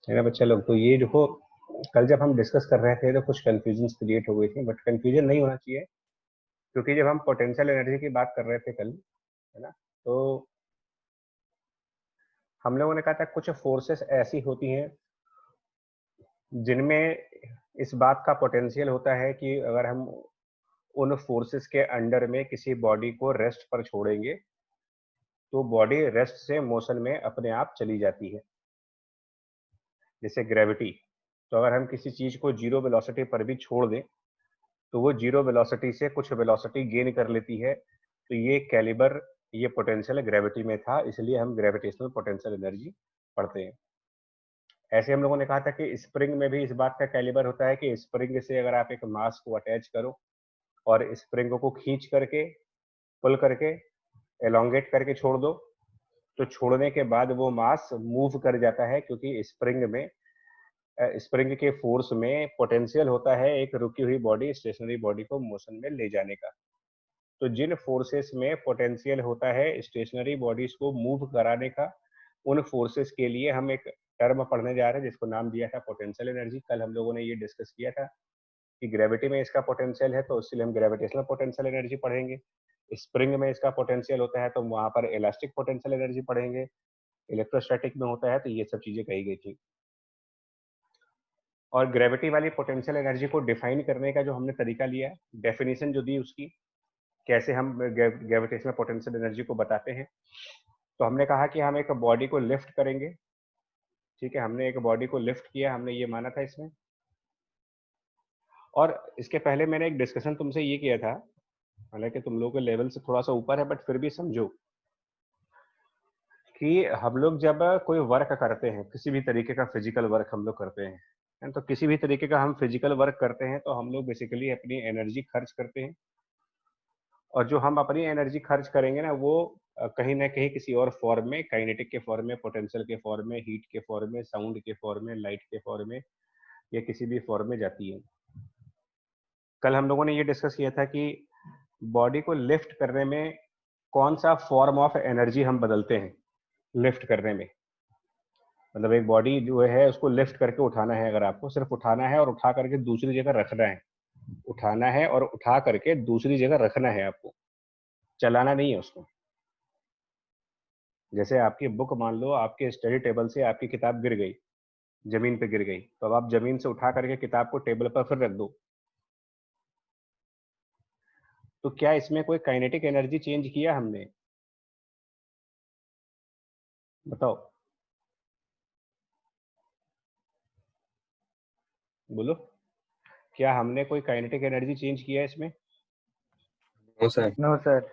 है ना बच्चा लोग। तो ये देखो, कल जब हम डिस्कस कर रहे थे तो कुछ कंफ्यूजन क्रिएट हो गई थी, बट कंफ्यूजन नहीं होना चाहिए, क्योंकि जब हम पोटेंशियल एनर्जी की बात कर रहे थे कल, है ना, तो हम लोगों ने कहा था कुछ फोर्सेस ऐसी होती हैं जिनमें इस बात का पोटेंशियल होता है कि अगर हम उन फोर्सेस के अंडर में किसी बॉडी को रेस्ट पर छोड़ेंगे तो बॉडी रेस्ट से मोशन में अपने आप चली जाती है, जैसे ग्रेविटी। तो अगर हम किसी चीज को जीरो वेलोसिटी पर भी छोड़ दें तो वो जीरो वेलोसिटी से कुछ वेलोसिटी गेन कर लेती है। तो ये कैलिबर, ये पोटेंशियल ग्रेविटी में था, इसलिए हम ग्रेविटेशनल पोटेंशियल एनर्जी पढ़ते हैं। ऐसे हम लोगों ने कहा था कि स्प्रिंग में भी इस बात का कैलिबर होता है कि स्प्रिंग से अगर आप एक मास को अटैच करो और स्प्रिंग को खींच करके, पुल करके, एलोंगेट करके छोड़ दो, तो छोड़ने के बाद वो मास मूव कर जाता है, क्योंकि स्प्रिंग के फोर्स में पोटेंशियल होता है एक रुकी हुई बॉडी, स्टेशनरी बॉडी को मोशन में ले जाने का। तो जिन फोर्सेस में पोटेंशियल होता है स्टेशनरी बॉडीज को मूव कराने का, उन फोर्सेस के लिए हम एक टर्म पढ़ने जा रहे हैं जिसको नाम दिया था पोटेंशियल एनर्जी। कल हम लोगों ने ये डिस्कस किया था कि ग्रेविटी में इसका पोटेंशियल है तो इसलिए हम ग्रेविटेशनल पोटेंशियल एनर्जी पढ़ेंगे। स्प्रिंग में इसका पोटेंशियल होता है तो वहां पर इलास्टिक पोटेंशियल एनर्जी पढ़ेंगे। इलेक्ट्रोस्टैटिक में होता है तो ये सब चीजें कही गई थी। और ग्रेविटी वाली पोटेंशियल एनर्जी को डिफाइन करने का जो हमने तरीका लिया है, डेफिनेशन जो दी उसकी, कैसे हम ग्रेविटेशनल पोटेंशियल एनर्जी को बताते हैं, तो हमने कहा कि हम एक बॉडी को लिफ्ट करेंगे। ठीक है, हमने एक बॉडी को लिफ्ट किया, हमने ये माना था इसमें। और इसके पहले मैंने एक डिस्कशन तुमसे ये किया था, हालांकि तुम लोगों के लेवल से थोड़ा सा ऊपर है, बट फिर भी समझो कि हम लोग जब कोई वर्क करते हैं, किसी भी तरीके का फिजिकल वर्क हम लोग करते हैं, तो किसी भी तरीके का हम फिजिकल वर्क करते हैं तो हम लोग बेसिकली अपनी एनर्जी खर्च करते हैं। और जो हम अपनी एनर्जी खर्च करेंगे ना, वो कहीं ना कहीं किसी और फॉर्म में, काइनेटिक के फॉर्म में, पोटेंशियल के फॉर्म में, हीट के फॉर्म में, साउंड के फॉर्म में, लाइट के फॉर्म में, या किसी भी फॉर्म में जाती है। कल हम लोगों ने ये डिस्कस किया था कि बॉडी को लिफ्ट करने में कौन सा फॉर्म ऑफ एनर्जी हम बदलते हैं लिफ्ट करने में। मतलब एक बॉडी जो है उसको लिफ्ट करके उठाना है, अगर आपको सिर्फ उठाना है और उठा करके दूसरी जगह रखना है, उठाना है और उठा करके दूसरी जगह रखना है, आपको चलाना नहीं है उसको। जैसे आपकी बुक, मान लो आपके स्टडी टेबल से आपकी किताब गिर गई, जमीन पे गिर गई, तो अब आप जमीन से उठा करके किताब को टेबल पर फिर रख दो, तो क्या इसमें कोई काइनेटिक एनर्जी चेंज किया हमने? बताओ, बोलो, क्या हमने कोई काइनेटिक एनर्जी चेंज किया है इसमें? No sir. No sir.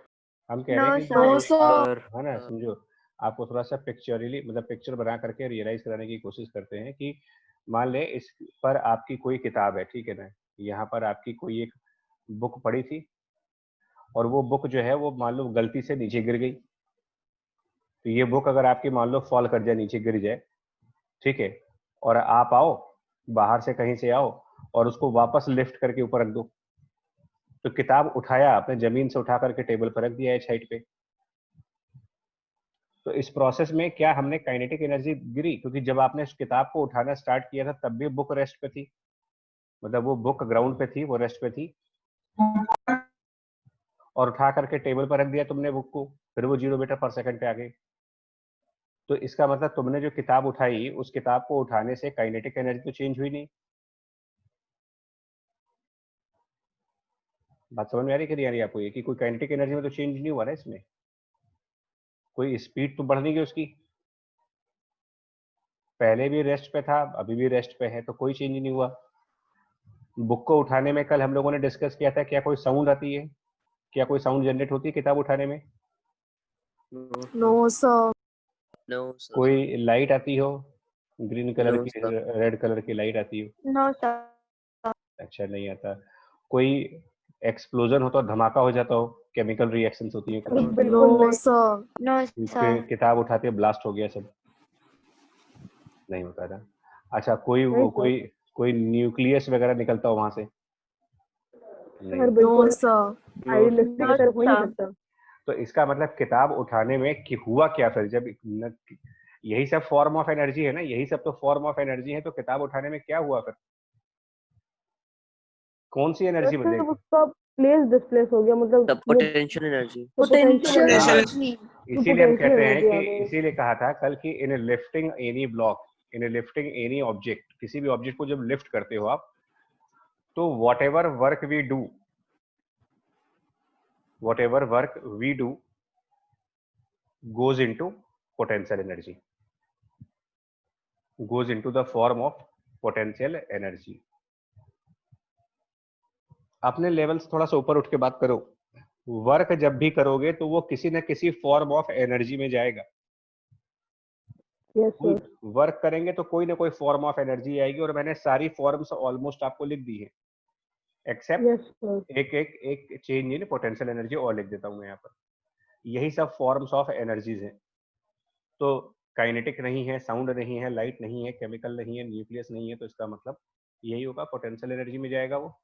हम कह नो रहे हैं कि सर। सर है ना, समझो, आपको थोड़ा सा पिक्चरली, मतलब पिक्चर बना करके रियलाइज कराने की कोशिश करते हैं कि मान ले इस पर आपकी कोई किताब है, ठीक है ना, यहाँ पर आपकी कोई एक बुक पड़ी थी और वो बुक जो है वो मान लो गलती से नीचे गिर गई। तो ये बुक अगर आपकी मान लो फॉल कर जाए, नीचे गिर जाए, ठीक है, और आप आओ, बाहर से कहीं से आओ और उसको वापस लिफ्ट करके ऊपर रख दो, तो किताब उठाया आपने, जमीन से उठा करके टेबल पर रख दिया है साइड पे, तो इस प्रोसेस में क्या हमने काइनेटिक एनर्जी गिरी? क्योंकि जब आपने उस किताब को उठाना स्टार्ट किया था तब भी बुक रेस्ट पे थी, मतलब वो बुक ग्राउंड पे थी, वो रेस्ट पे थी, और उठा करके टेबल पर रख दिया तुमने बुक को, फिर वो 0 मीटर पर सेकंड पे आ गई। तो इसका मतलब तुमने जो किताब उठाई, उस किताब को उठाने से काइनेटिक एनर्जी तो चेंज हुई नहीं। बात समझ में आ रही कि नहीं आ रही आपको? ये कि कोई काइनेटिक एनर्जी में तो चेंज नहीं हुआ ना इसमें, कोई स्पीड तो बढ़ नहीं गई उसकी, पहले भी रेस्ट पे था, अभी भी रेस्ट पे है, तो कोई चेंज नहीं हुआ। बुक को उठाने में कल हम लोगों ने डिस्कस किया था, क्या कोई साउंड आती है, क्या कोई साउंड जनरेट होती है किताब उठाने में? No sir. No sir. कोई लाइट आती हो, ग्रीन कलर नो की, सर। रेड कलर की लाइट आती हो? No sir. अच्छा, नहीं आता। कोई एक्सप्लोजन होता हो, धमाका हो जाता हो, केमिकल रिएक्शंस होती है कुछ, नो सर। No sir. किताब उठाते ब्लास्ट हो गया सब? नहीं होता था। अच्छा, कोई वो कोई कोई न्यूक्लियस वगैरह निकलता हो वहां से? नहीं। No sir. तो इसका मतलब किताब उठाने में कि हुआ क्या फिर, जब यही सब फॉर्म ऑफ एनर्जी है ना, यही सब तो फॉर्म ऑफ एनर्जी है। तो किताब उठाने में क्या हुआ फिर, कौन सी एनर्जी जैसे बदलेगी? उसका प्लेस डिस्प्लेस हो गया, मतलब द पोटेंशियल एनर्जी। Potential हाँ, energy. इसीलिए हम पोटेंशियल कहते हैं एनर्जी आ कि गई। इसीलिए कहा था कल कि इन लिफ्टिंग एनी ब्लॉक, इन लिफ्टिंग एनी ऑब्जेक्ट, किसी भी ऑब्जेक्ट को जब लिफ्ट करते हो आप, तो whatever work we do, whatever work we do goes into potential energy, goes into the form of potential energy. अपने लेवल से थोड़ा सा ऊपर उठ के बात करो। वर्क जब भी करोगे तो वो किसी न किसी फॉर्म ऑफ एनर्जी में जाएगा। Yes sir. वर्क करेंगे तो कोई ना कोई फॉर्म ऑफ एनर्जी आएगी, और मैंने सारी फॉर्म्स ऑलमोस्ट आपको लिख दी है, एक्सेप्ट यस सर। एक चेंज इन पोटेंशियल एनर्जी और लिख देता हूं मैं यहाँ पर। यही सब फॉर्म्स ऑफ एनर्जीज हैं। तो काइनेटिक नहीं है, साउंड नहीं है, लाइट नहीं है, केमिकल नहीं है, न्यूक्लियस नहीं है, तो इसका मतलब यही होगा, पोटेंशियल एनर्जी में जाएगा वो।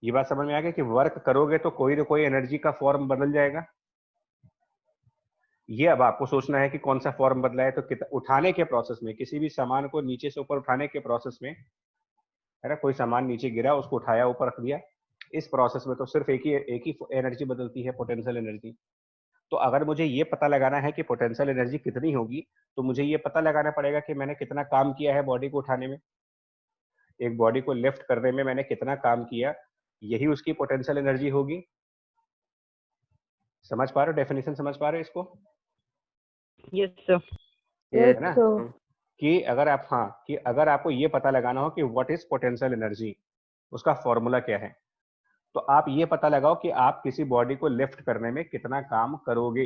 ये बात समझ में आ गई कि वर्क करोगे तो कोई ना कोई एनर्जी का फॉर्म बदल जाएगा। ये अब आपको सोचना है कि कौन सा फॉर्म बदला है। तो उठाने के प्रोसेस में, किसी भी सामान को नीचे से ऊपर उठाने के प्रोसेस में, है ना, कोई सामान नीचे गिरा, उसको उठाया, ऊपर रख दिया, इस प्रोसेस में तो सिर्फ एक ही एनर्जी बदलती है, पोटेंशियल एनर्जी। तो अगर मुझे ये पता लगाना है कि पोटेंशियल एनर्जी कितनी होगी, तो मुझे ये पता लगाना पड़ेगा कि मैंने कितना काम किया है बॉडी को उठाने में, एक बॉडी को लिफ्ट करने में मैंने कितना काम किया, यही उसकी पोटेंशियल एनर्जी होगी। समझ पा रहे हो, डेफिनेशन समझ पा रहे हो इसको? Yes sir. है ना, कि अगर आप, हाँ, कि अगर आपको ये पता लगाना हो कि व्हाट इज पोटेंशियल एनर्जी, उसका फॉर्मूला क्या है, तो आप ये पता लगाओ कि आप किसी बॉडी को लिफ्ट करने में कितना काम करोगे।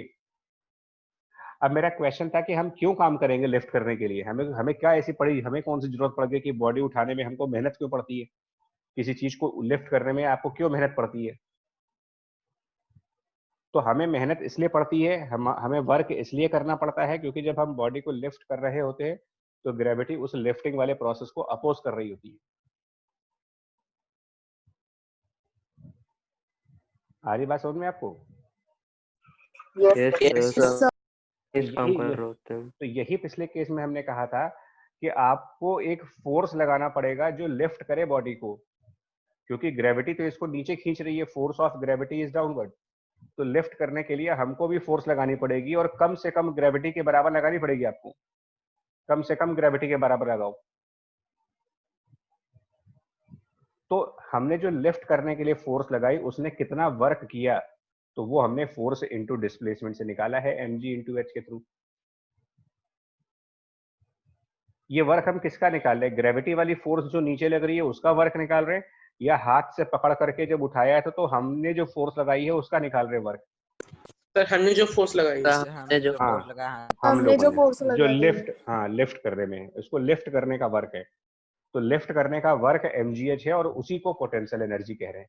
अब मेरा क्वेश्चन था कि हम क्यों काम करेंगे लिफ्ट करने के लिए, हमें हमें क्या ऐसी पड़ी, हमें कौन सी जरूरत पड़ गई कि बॉडी उठाने में हमको मेहनत क्यों पड़ती है, किसी चीज को लिफ्ट करने में आपको क्यों मेहनत पड़ती है? तो हमें मेहनत इसलिए पड़ती है, हमें वर्क इसलिए करना पड़ता है क्योंकि जब हम बॉडी को लिफ्ट कर रहे होते हैं तो ग्रेविटी उस लिफ्टिंग वाले प्रोसेस को अपोज कर रही होती है। आ रही बात समझ में आपको? Yes sir. इस काम कर यही रहे होते हैं। तो यही पिछले केस में हमने कहा था कि आपको एक फोर्स लगाना पड़ेगा जो लिफ्ट करे बॉडी को, क्योंकि ग्रेविटी तो इसको नीचे खींच रही है, force of gravity is downward. तो लिफ्ट करने के लिए हमको भी फोर्स लगानी पड़ेगी, और कम से कम ग्रेविटी के बराबर लगानी पड़ेगी आपको, कम से कम ग्रेविटी के बराबर लगाओ। तो हमने जो लिफ्ट करने के लिए फोर्स लगाई उसने कितना वर्क किया, तो वो हमने फोर्स इनटू डिस्प्लेसमेंट से निकाला है, mg इंटू एच के थ्रू। ये वर्क हम किसका निकाल रहे हैं? ग्रेविटी वाली फोर्स जो नीचे लग रही है उसका वर्क निकाल रहे हैं, या हाथ से पकड़ करके जब उठाया है तो हमने जो फोर्स लगाई है उसका निकाल रहे वर्क? सर हमने जो फोर्स लगाई है, हमने जो हाँ, फोर्स लगाया, हम हमने जो लोगों फोर्स ने जो लगाई लिफ्ट, हाँ, लिफ्ट करने में, उसको लिफ्ट करने का वर्क है। तो लिफ्ट करने का वर्क mgh है, और उसी को पोटेंशियल एनर्जी कह रहे हैं।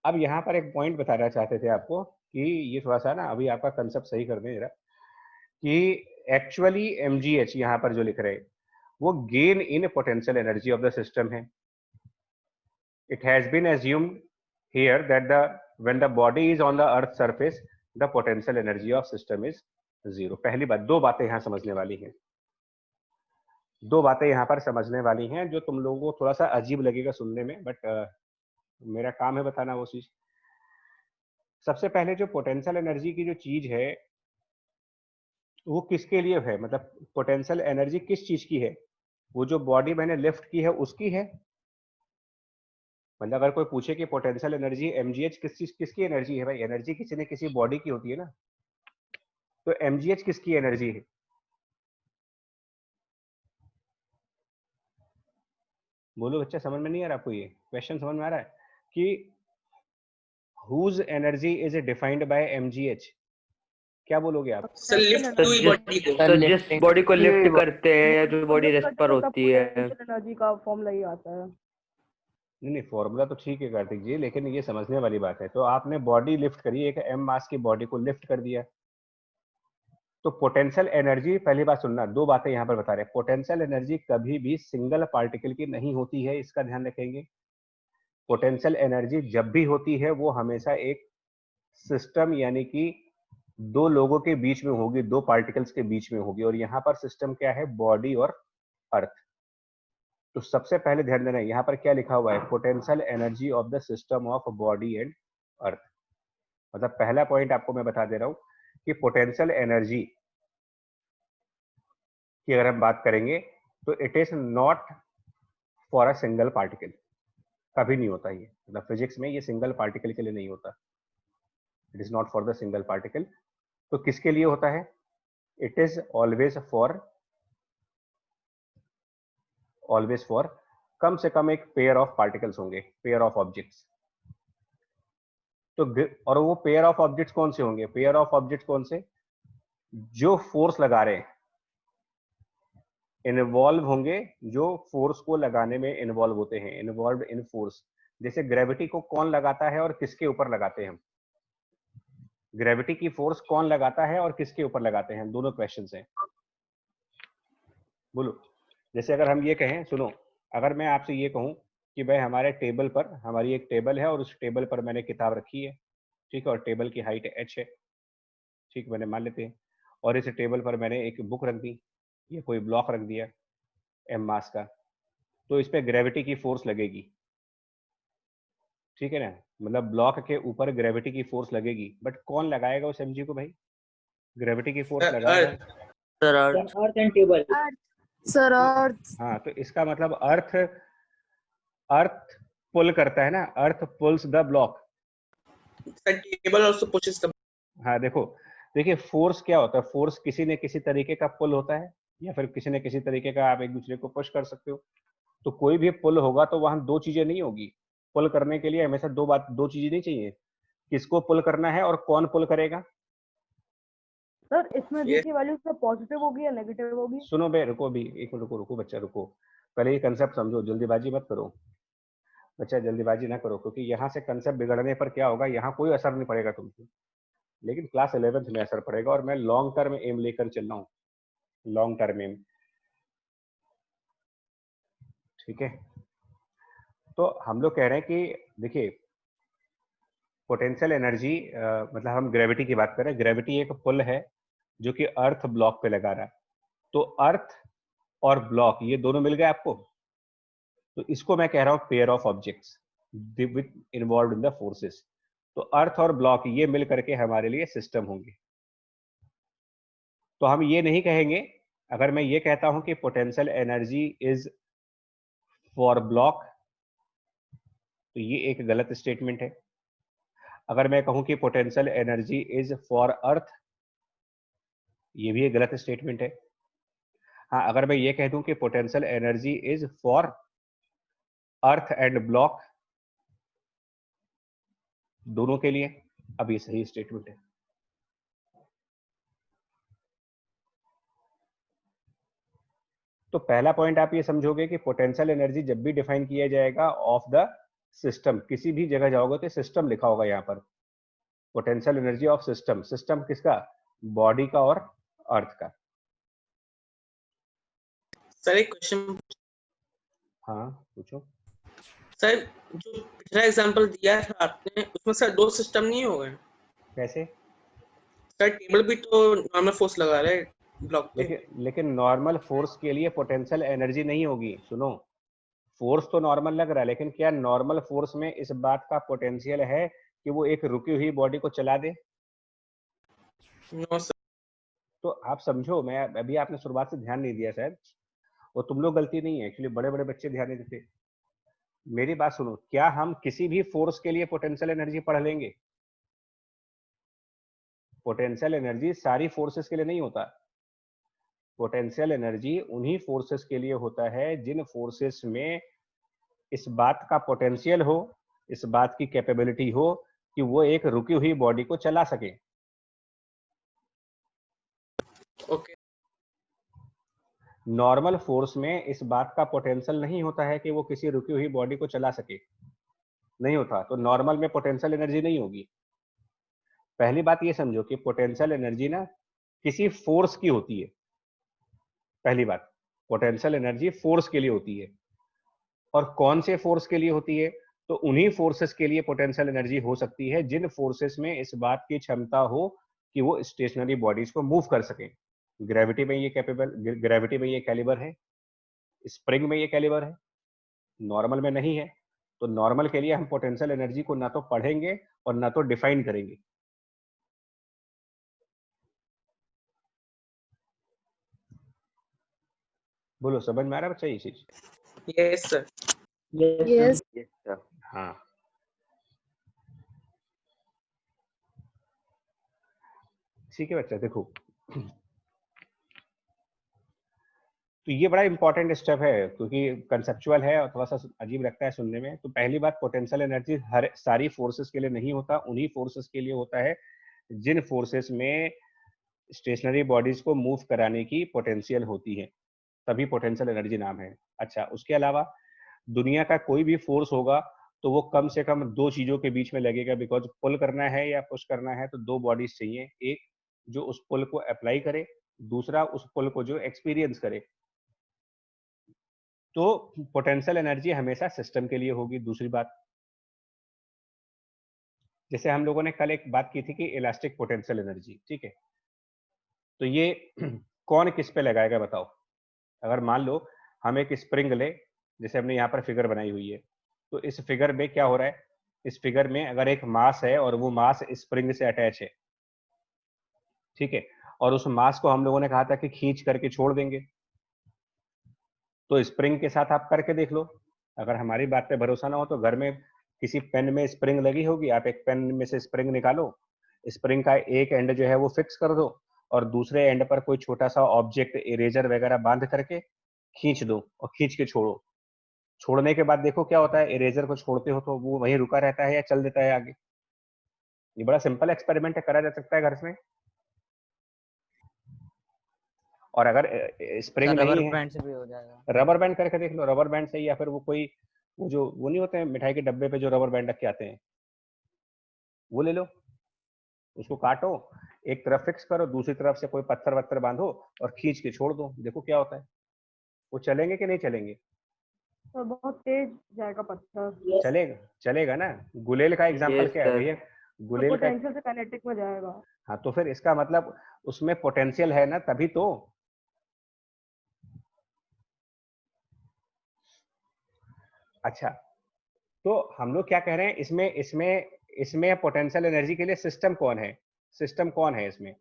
अब यहाँ पर एक पॉइंट बताना चाहते थे आपको कि ये थोड़ा सा ना अभी आपका कंसेप्ट सही कर दें जरा, कि एक्चुअली mgh यहाँ पर जो लिख रहे हैं वो gain in potential energy of the system है। It has been assumed here that when the body is on the earth surface the potential energy of system is zero। पहली बात, दो बातें यहाँ समझने वाली हैं, दो बातें यहाँ पर समझने वाली हैं जो तुम लोगों को थोड़ा सा अजीब लगेगा सुनने में, बट मेरा काम है बताना वो चीज। सबसे पहले जो पोटेंशियल एनर्जी की जो चीज है वो किसके लिए है, मतलब पोटेंशियल एनर्जी किस चीज की है? वो जो बॉडी मैंने लिफ्ट की है उसकी है। मतलब अगर कोई पूछे कि पोटेंशियल एनर्जी mgh किसकी एनर्जी है, भाई एनर्जी किसी न किसी बॉडी की होती है ना, तो mgh किसकी एनर्जी है? बोलो बच्चा, समझ में नहीं आ रहा आपको? ये क्वेश्चन समझ में आ रहा है कि whose energy is defined by mgh? क्या बोलोगे आप? सर लिफ्ट हुई बॉडी को, तो जिस बॉडी को लिफ्ट करते हैं या जो बॉडी रेस्ट पर होती है, एनर्जी का फॉर्मूला ही आता है। नहीं, फॉर्मूला तो ठीक है कार्तिक जी, लेकिन ये समझने वाली बात है। तो आपने बॉडी लिफ्ट करी, एक m मास की बॉडी को लिफ्ट कर दिया, तो पोटेंशियल एनर्जी, पहली बात सुनना, दो बातें यहाँ पर बता रहे हैं। पोटेंशियल एनर्जी कभी भी सिंगल पार्टिकल की नहीं होती है, इसका ध्यान रखेंगे। पोटेंशियल एनर्जी जब भी होती है वो हमेशा एक सिस्टम यानी कि दो लोगों के बीच में होगी, दो पार्टिकल्स के बीच में होगी, और यहाँ पर सिस्टम क्या है, बॉडी और अर्थ। तो सबसे पहले ध्यान देना है यहाँ पर क्या लिखा हुआ है, potential energy of the system of body and earth. मतलब पहला पॉइंट आपको मैं बता दे रहा हूं कि पोटेंशियल एनर्जी की अगर हम बात करेंगे तो it is not for a single particle, कभी नहीं होता ये, मतलब फिजिक्स में ये सिंगल पार्टिकल के लिए नहीं होता, it is not for the single particle. तो किसके लिए होता है, इट इज ऑलवेज फॉर कम से कम एक पेयर ऑफ पार्टिकल्स होंगे, पेयर ऑफ ऑब्जेक्ट्स। तो और वो पेयर ऑफ ऑब्जेक्ट्स कौन से होंगे, पेयर ऑफ ऑब्जेक्ट्स कौन से, जो फोर्स लगा रहे हैं, इन्वॉल्व होंगे, जो फोर्स को लगाने में इन्वॉल्व होते हैं, इन्वॉल्व इन फोर्स। जैसे ग्रेविटी को कौन लगाता है और किसके ऊपर लगाते हैं हम, ग्रेविटी की फोर्स कौन लगाता है और किसके ऊपर लगाते हैं, दोनों क्वेश्चंस हैं, बोलो। जैसे अगर हम ये कहें, सुनो, अगर मैं आपसे ये कहूं कि भाई हमारे टेबल पर, हमारी एक टेबल है और उस टेबल पर मैंने किताब रखी है, ठीक है, और टेबल की हाइट h है, ठीक, मैंने मान लेते हैं, और इस टेबल पर मैंने एक बुक रख दी, ये कोई ब्लॉक रख दिया m मास का, तो इस पे ग्रेविटी की फोर्स लगेगी, ठीक है ना, मतलब ब्लॉक के ऊपर ग्रेविटी की फोर्स लगेगी, बट कौन लगाएगा उस mg को भाई, ग्रेविटी की फोर्स लगाएगा, sir earth. Earth and table. Sir earth. हाँ, तो इसका मतलब अर्थ पुल करता है ना, earth pulls the block. Table also pushes the. हाँ देखो, देखिए फोर्स क्या होता है, फोर्स किसी न किसी तरीके का पुल होता है, या फिर किसी न किसी तरीके का आप एक दूसरे को पुश कर सकते हो। तो कोई भी पुल होगा तो वहां दो चीजें नहीं होगी, पुल करने के लिए हमेशा दो चीजें नहीं चाहिए, किसको पुल करना है और कौन पुल करेगा। सर इसमें ये- दी की वैल्यू सर पॉजिटिव होगी या नेगेटिव होगी? सुनो बे, रुको भी एक मिनट, रुको बच्चा रुको, पहले ये कंसेप्ट समझो, जल्दीबाजी मत करो बच्चा, जल्दीबाजी ना करो, क्योंकि यहाँ से कंसेप्ट बिगड़ने पर क्या होगा, यहाँ कोई असर नहीं पड़ेगा तुमको, लेकिन क्लास 11th में असर पड़ेगा, और मैं लॉन्ग टर्म एम लेकर चल रहा हूँ, लॉन्ग टर्म एम, ठीक है। तो हम लोग कह रहे हैं कि देखिए पोटेंशियल एनर्जी, मतलब हम ग्रेविटी की बात करें, ग्रेविटी एक पुल है जो कि अर्थ ब्लॉक पे लगा रहा है, तो अर्थ और ब्लॉक ये दोनों मिल गए आपको, तो इसको मैं कह रहा हूं pair of objects with involve in the forces. तो अर्थ और ब्लॉक ये मिल करके हमारे लिए सिस्टम होंगे। तो हम ये नहीं कहेंगे, अगर मैं ये कहता हूं कि potential energy is for block, तो ये एक गलत स्टेटमेंट है। अगर मैं कहूं कि potential energy is for earth, ये भी एक गलत स्टेटमेंट है। हाँ, अगर मैं ये कह दूं कि potential energy is for earth and block, दोनों के लिए, अब ये सही स्टेटमेंट है। तो पहला पॉइंट आप ये समझोगे कि पोटेंशियल एनर्जी जब भी डिफाइन किया जाएगा ऑफ द सिस्टम, किसी भी जगह जाओगे तो सिस्टम लिखा होगा यहाँ पर, potential energy of system, system किसका, बॉडी का और अर्थ का। सर एक क्वेश्चन। हाँ पूछो। सर जो पिछला एग्जांपल दिया था आपने, उसमें सर दो सिस्टम नहीं हो गए? कैसे? सर टेबल भी तो नॉर्मल फोर्स लगा रहे ब्लॉक पे। लेकिन नॉर्मल फोर्स के लिए पोटेंशियल एनर्जी नहीं होगी। सुनो, फोर्स तो नॉर्मल लग रहा है, लेकिन क्या नॉर्मल फोर्स में इस बात का पोटेंशियल है कि वो एक रुकी हुई बॉडी को चला दे? No sir. तो आप समझो, मैं अभी आपने शुरुआत से ध्यान नहीं दिया शायद, वो तुम लोग गलती नहीं है, एक्चुअली बड़े बड़े बच्चे ध्यान नहीं देते। मेरी बात सुनो, क्या हम किसी भी फोर्स के लिए पोटेंशियल एनर्जी पढ़ लेंगे? पोटेंशियल एनर्जी सारी फोर्सेस के लिए नहीं होता, पोटेंशियल एनर्जी उन्हीं फोर्सेस के लिए होता है जिन फोर्सेस में इस बात का पोटेंशियल हो, इस बात की कैपेबिलिटी हो कि वो एक रुकी हुई बॉडी को चला सके। ओके। नॉर्मल फोर्स में इस बात का पोटेंशियल नहीं होता है कि वो किसी रुकी हुई बॉडी को चला सके, नहीं होता, तो नॉर्मल में पोटेंशियल एनर्जी नहीं होगी। पहली बात ये समझो कि पोटेंशियल एनर्जी ना किसी फोर्स की होती है, पहली बात, पोटेंशियल एनर्जी फोर्स के लिए होती है, और कौन से फोर्स के लिए होती है? तो उन्हीं फोर्सेस के लिए पोटेंशियल एनर्जी हो सकती है जिन फोर्सेस में इस बात की क्षमता हो कि वो स्टेशनरी बॉडीज को मूव कर सकें। ग्रेविटी में ये कैपेबल, ग्रेविटी में ये कैलिबर है, स्प्रिंग में ये कैलिबर है, नॉर्मल में नहीं है। तो नॉर्मल के लिए हम पोटेंशियल एनर्जी को ना तो पढ़ेंगे और ना तो डिफाइन करेंगे। बोलो, समझ में आ रहा है बच्चा ये चीज? Yes sir. Yes. Yes, sir. हाँ, ठीक है बच्चा। देखो, तो ये बड़ा इंपॉर्टेंट स्टेप है क्योंकि कंसेप्चुअल है और थोड़ा सा अजीब लगता है सुनने में। तो पहली बात, पोटेंशियल एनर्जी हर सारी फोर्सेस के लिए नहीं होता, उन्हीं फोर्सेस के लिए होता है जिन फोर्सेस में स्टेशनरी बॉडीज को मूव कराने की पोटेंशियल होती है, तभी पोटेंशियल एनर्जी नाम है। अच्छा, उसके अलावा दुनिया का कोई भी फोर्स होगा तो वो कम से कम दो चीजों के बीच में लगेगा, बिकॉज पुल करना है या पुश करना है तो दो बॉडीज चाहिए, एक जो उस पुल को अप्लाई करे, दूसरा उस पुल को जो एक्सपीरियंस करे। तो पोटेंशियल एनर्जी हमेशा सिस्टम के लिए होगी। दूसरी बात, जैसे हम लोगों ने कल एक बात की थी कि इलास्टिक पोटेंशियल एनर्जी, ठीक है, तो ये कौन किस पे लगाएगा बताओ? अगर मान लो हम एक स्प्रिंग ले, जैसे हमने यहाँ पर फिगर बनाई हुई है, तो इस फिगर में क्या हो रहा है? इस फिगर में अगर एक मास है और वो मास स्प्रिंग से अटैच है, ठीक है, और उस मास को हम लोगों ने कहा था कि खींच करके छोड़ देंगे, तो स्प्रिंग के साथ आप करके देख लो। अगर हमारी बात पे भरोसा ना हो तो घर में किसी पेन में स्प्रिंग लगी होगी, आप एक पेन में से स्प्रिंग निकालो, स्प्रिंग का एक एंड जो है वो फिक्स कर दो और दूसरे एंड पर कोई छोटा सा ऑब्जेक्ट, इरेजर वगैरह बांध करके खींच दो और खींच के छोड़ो। छोड़ने के बाद देखो क्या होता है, इरेजर को छोड़ते हो तो वो वहीं रुका रहता है या चल देता है आगे। ये बड़ा सिंपल एक्सपेरिमेंट है, करा जा सकता है घर में। और अगर स्प्रिंग सर रबर नहीं है, बैंड से भी हो जाएगा। रबर बैंड करके देख लो, रबर बैंड से, या फिर वो कोई वो जो वो नहीं होते हैं मिठाई के डब्बे पे जो रबर बैंड रख के आते हैं, वो ले लो, उसको काटो, एक तरफ फिक्स करो, दूसरी तरफ से कोई पत्थर वत्थर बांधो और खींच के छोड़ दो, देखो क्या होता है। वो चलेंगे कि नहीं चलेंगे? तो बहुत तेज जाएगा पत्थर, चलेगा, चलेगा ना। गुलेल का एग्जांपल Yes, क्या है sir. भैया? तो गुलेल का, पोटेंशियल से काइनेटिक में जाएगा। हाँ, तो फिर इसका मतलब उसमें पोटेंशियल है ना, तभी तो। अच्छा, तो हम लोग क्या कह रहे हैं इसमें इसमें इसमें पोटेंशियल एनर्जी के लिए सिस्टम कौन है? सिस्टम कौन है इसमें?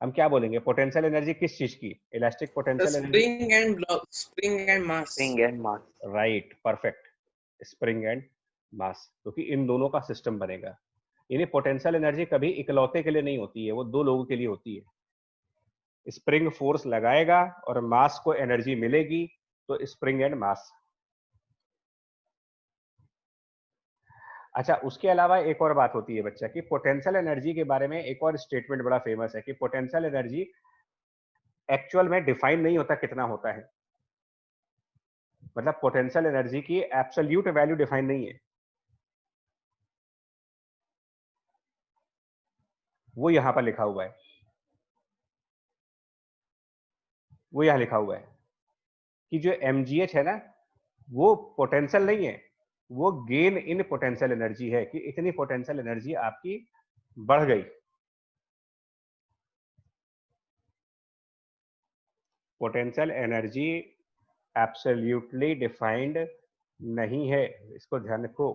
हम क्या बोलेंगे, पोटेंशियल एनर्जी किस चीज की? Elastic potential energy. Spring and mass. Spring and mass. Right, perfect, spring and mass, क्योंकि इन दोनों का सिस्टम बनेगा। यानी पोटेंशियल एनर्जी कभी इकलौते के लिए नहीं होती है, वो दो लोगों के लिए होती है। स्प्रिंग फोर्स लगाएगा और मास को एनर्जी मिलेगी, तो स्प्रिंग एंड मास। अच्छा, उसके अलावा एक और बात होती है बच्चा कि पोटेंशियल एनर्जी के बारे में एक और स्टेटमेंट बड़ा फेमस है कि पोटेंशियल एनर्जी एक्चुअल में डिफाइन नहीं होता कितना होता है। मतलब पोटेंशियल एनर्जी की एब्सोल्यूट वैल्यू डिफाइन नहीं है, वो यहां पर लिखा हुआ है, वो यहां लिखा हुआ है कि जो mgh है ना, वो पोटेंशियल नहीं है, वो गेन इन पोटेंशियल एनर्जी है कि इतनी पोटेंशियल एनर्जी आपकी बढ़ गई। पोटेंशियल एनर्जी एब्सोल्युटली डिफाइंड नहीं है, इसको ध्यान रखो।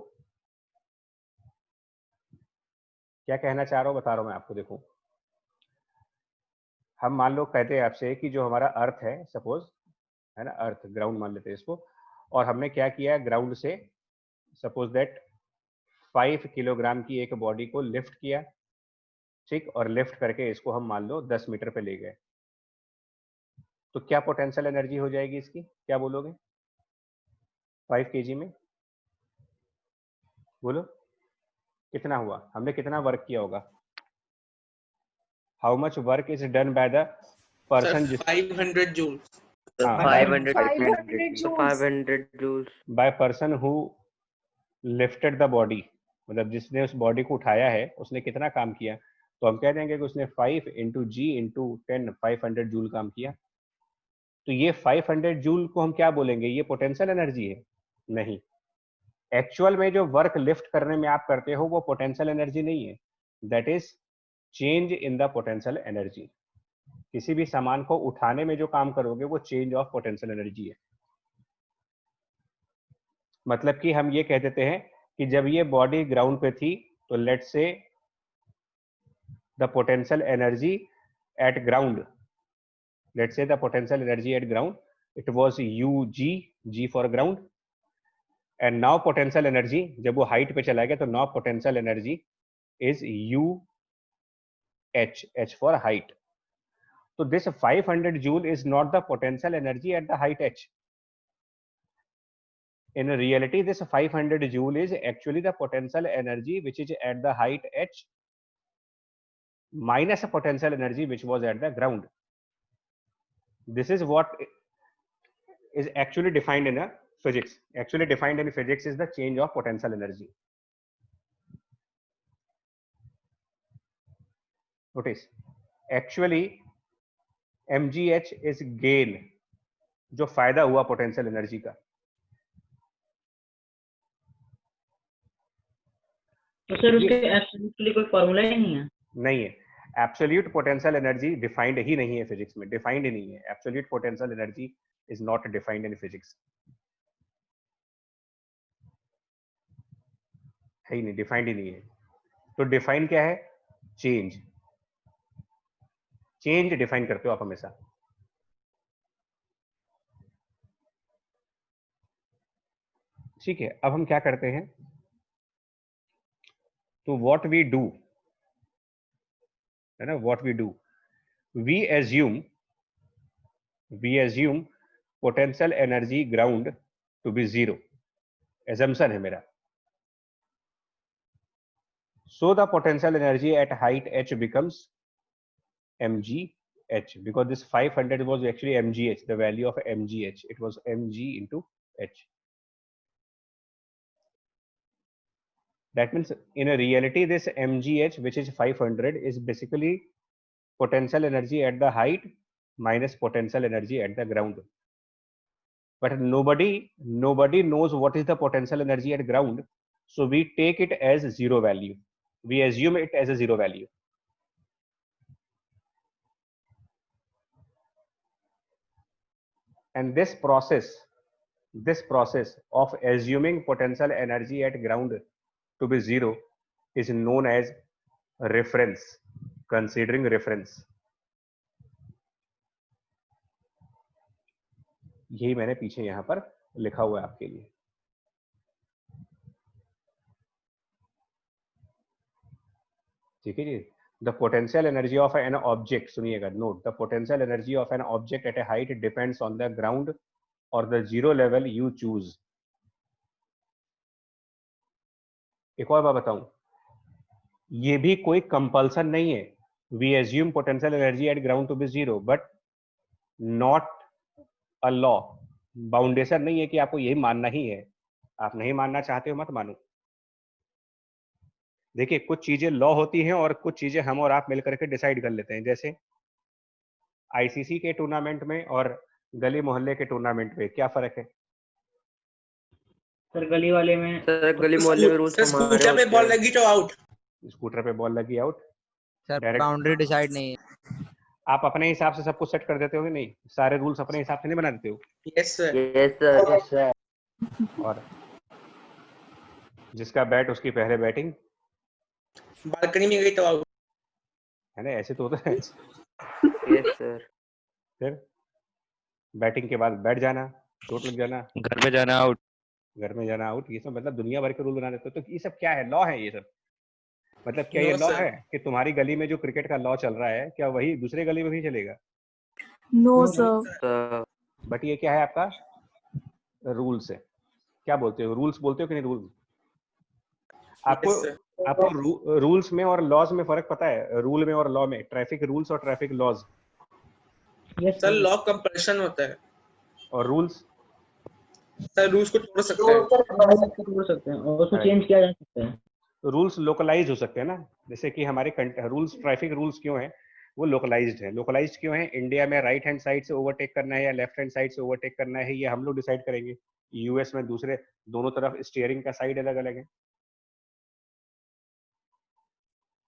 क्या कहना चाह रहा हूं बता रहा हूं मैं आपको। देखो, हम मान लो कहते हैं आपसे कि जो हमारा अर्थ है, सपोज, है ना, अर्थ, ग्राउंड मान लेते हैं इसको, और हमने क्या किया, ग्राउंड से सपोज दैट 5 किलोग्राम की एक बॉडी को लिफ्ट किया, ठीक, और लिफ्ट करके इसको हम मान लो 10 मीटर पे ले गए, तो क्या पोटेंशियल एनर्जी हो जाएगी इसकी? क्या बोलोगे? 5 केजी में बोलो कितना हुआ, हमने कितना वर्क किया होगा? How much work is done by the person, 500 joules. हाँ, 500. 500 So joules. 500 joules. By person who lifted the body, मतलब जिसने उस बॉडी को उठाया है उसने कितना काम किया? तो हम कह देंगे कि उसने 5 इंटू जी इंटू 10 500 जूल काम किया। तो ये 500 जूल को हम क्या बोलेंगे? ये पोटेंशियल एनर्जी है? नहीं, एक्चुअल में जो वर्क लिफ्ट करने में आप करते हो वो पोटेंशियल एनर्जी नहीं है, that is change in the potential energy. किसी भी सामान को उठाने में जो काम करोगे वो चेंज ऑफ पोटेंशियल एनर्जी है। मतलब कि हम ये कह देते हैं कि जब ये बॉडी ग्राउंड पे थी तो let's say the potential energy at ground, let's say the potential energy at ground it was UG, G for ground, and now potential energy, जब वो हाइट पे चला गया तो now potential energy is UH, H for height. So this 500 joule is not the potential energy at the height h. In reality, this 500 joule is actually the potential energy which is at the height h minus a potential energy which was at the ground. This is what is actually defined in a physics. Actually defined in physics is the change of potential energy. Notice, actually mgh is gain, जो फायदा हुआ potential energy का। तो sir उसके absolute के लिए कोई formula ही नहीं है? नहीं है, एब्सोल्यूट पोटेंशियल एनर्जी डिफाइंड ही नहीं है फिजिक्स में, डिफाइंड ही नहीं है। Absolute potential energy is not defined in physics, है ही नहीं, डिफाइंड ही नहीं है। तो डिफाइन क्या है? चेंज। चेंज डिफाइन करते हो आप हमेशा। ठीक है, अब हम क्या करते हैं, तो व्हाट वी डू है ना, what we do, we assume potential energy ground to be zero, assumption है मेरा। So the potential energy at height h becomes mgh, because this 500 was actually mgh, the value of mgh, it was mg into h. That means in a reality this mgh, which is 500, is basically potential energy at the height minus potential energy at the ground. But nobody knows what is the potential energy at ground, so we take it as zero value, we assume it as a zero value. And this process of assuming potential energy at ground to be zero is known as reference, considering reference. यही मैंने पीछे यहां पर लिखा हुआ है आपके लिए। ठीक है जी। The potential energy of an object, सुनिएगा, note, the potential energy of an object at a height depends on the ground or the zero level you choose. एक और बात बताऊं, ये भी कोई कंपल्सन नहीं है। We assume potential energy at ground to be zero, but not a law. बाउंडेशन नहीं है कि आपको यही मानना ही है। आप नहीं मानना चाहते हो मत मानो। देखिए, कुछ चीजें लॉ होती हैं और कुछ चीजें हम और आप मिलकर के डिसाइड कर लेते हैं। जैसे आईसीसी के टूर्नामेंट में और गली मोहल्ले के टूर्नामेंट में क्या फर्क है? सर गली वाले में, सर गली मोहल्ले में रूल्स हमारे स्कूटर पे होते बॉल हैं। लगी तो आउट। स्कूटर पे बॉल लगी out. Sir Direct- boundary decide नहीं है। आप अपने हिसाब से सब कुछ सेट कर देते हो कि नहीं? सारे रूल्स अपने हिसाब से नहीं बना देते हो? Yes sir. Yes sir. और जिसका बैट उसकी पहले बैटिंग, बालकनी में गई तो आउट। है ना, ऐसे तो होता है। Yes sir. फिर बैटिंग के बाद बैठ जाना, चोट लग जाना, घर में जाना आउट। घर में जाना आउट, ये सब मतलब दुनिया भर के रूल बना देते हो। तो ये सब क्या है? लॉ है ये सब। मतलब क्या ये No, लॉ sir. है कि तुम्हारी गली में जो क्रिकेट का लॉ चल रहा है क्या वही दूसरे गली में भी चलेगा? No, No, sir. Sir but ये क्या है आपका? रूल्स है। क्या बोलते हो, रूल्स बोलते हो कि नहीं? रूल आपको Yes, sir. आपको रूल्स में और लॉज में फर्क पता है? रूल में और लॉ में, ट्रैफिक रूल्स और traffic laws, yes sir law compulsion होता है। और रूल्स सर रूल्स को तोड़ सकते हैं। तोड़ सकते हैं और उसको चेंज किया जा सकता है। रूल्स लोकलाइज हो सकते हैं ना। जैसे कि हमारे रूल्स, ट्रैफिक रूल्स क्यों हैं? वो लोकलाइज्ड है। लोकलाइज्ड क्यों है? इंडिया में राइट हैंड साइड से ओवरटेक करना है या लेफ्ट हैंड साइड से ओवरटेक करना है, ये हम लोग डिसाइड करेंगे। यूएस में दूसरे दोनों तरफ स्टीयरिंग का साइड अलग अलग है।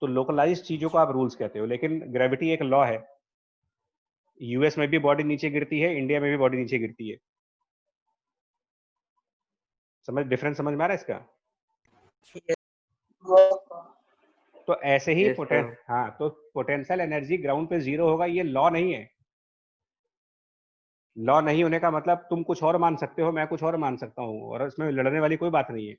तो लोकलाइज्ड चीजों को आप रूल्स कहते हो, लेकिन ग्रेविटी एक लॉ है। यूएस में भी बॉडी नीचे गिरती है, इंडिया में भी बॉडी नीचे गिरती है। डिफरेंस समझ में आ रहा है इसका? तो ऐसे ही Yes, sir. हाँ, तो पोटेंशियल एनर्जी ग्राउंड पे 0 होगा, ये लॉ नहीं है। लॉ नहीं होने का मतलब तुम कुछ और मान सकते हो, मैं कुछ और मान सकता हूँ, और इसमें लड़ने वाली कोई बात नहीं है।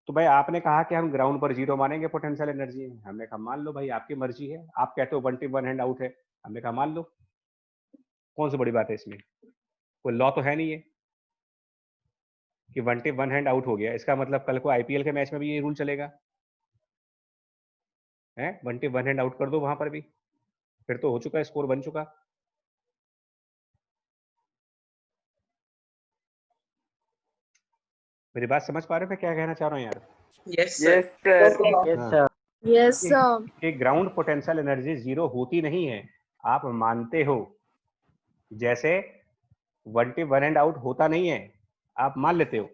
तो भाई आपने कहा कि हम ग्राउंड पर 0 मानेंगे पोटेंशियल एनर्जी, हमने कहा मान लो भाई, आपकी मर्जी है। आप कहते हो 1 टिप 1 हैंड आउट है, हमने कहा मान लो। कौन सी बड़ी बात है इसमें? कोई लॉ तो है नहीं है कि 1 टिप 1 हैंड आउट हो गया, इसका मतलब कल को आईपीएल के मैच में भी ये रूल चलेगा है, 1 टिप 1 हैंड आउट कर दो वहां पर भी, फिर तो हो चुका, स्कोर बन चुका। मेरी बात समझ पा रहे हो मैं क्या कहना चाह रहा हूँ यार? Yes sir. Yes, sir. Yes, हाँ। sir. Yes sir. कि ग्राउंड पोटेंशियल एनर्जी 0 होती नहीं है, आप मानते हो। जैसे 1 टिप 1 हैंड आउट होता नहीं है, आप मान लेते हो।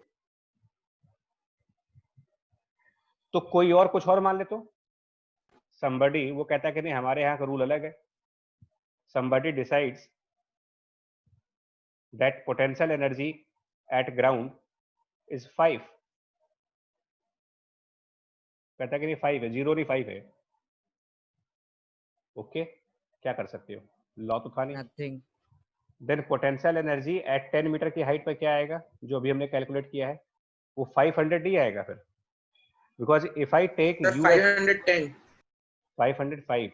तो कोई और कुछ और मान ले तो somebody वो कहता है कि नहीं हमारे यहाँ का रूल अलग है। somebody decides that potential energy at ground is 5, कहता है कि नहीं 5 है, 0 नहीं 5 है। ओके, क्या कर सकते हो? लॉ तो था नहीं। Nothing. Then potential energy at 10 metre की हाइट पर क्या आएगा, जो अभी हमने कैलकुलेट किया है, वो 500 ही आएगा फिर, because if I take sir you 510। 505,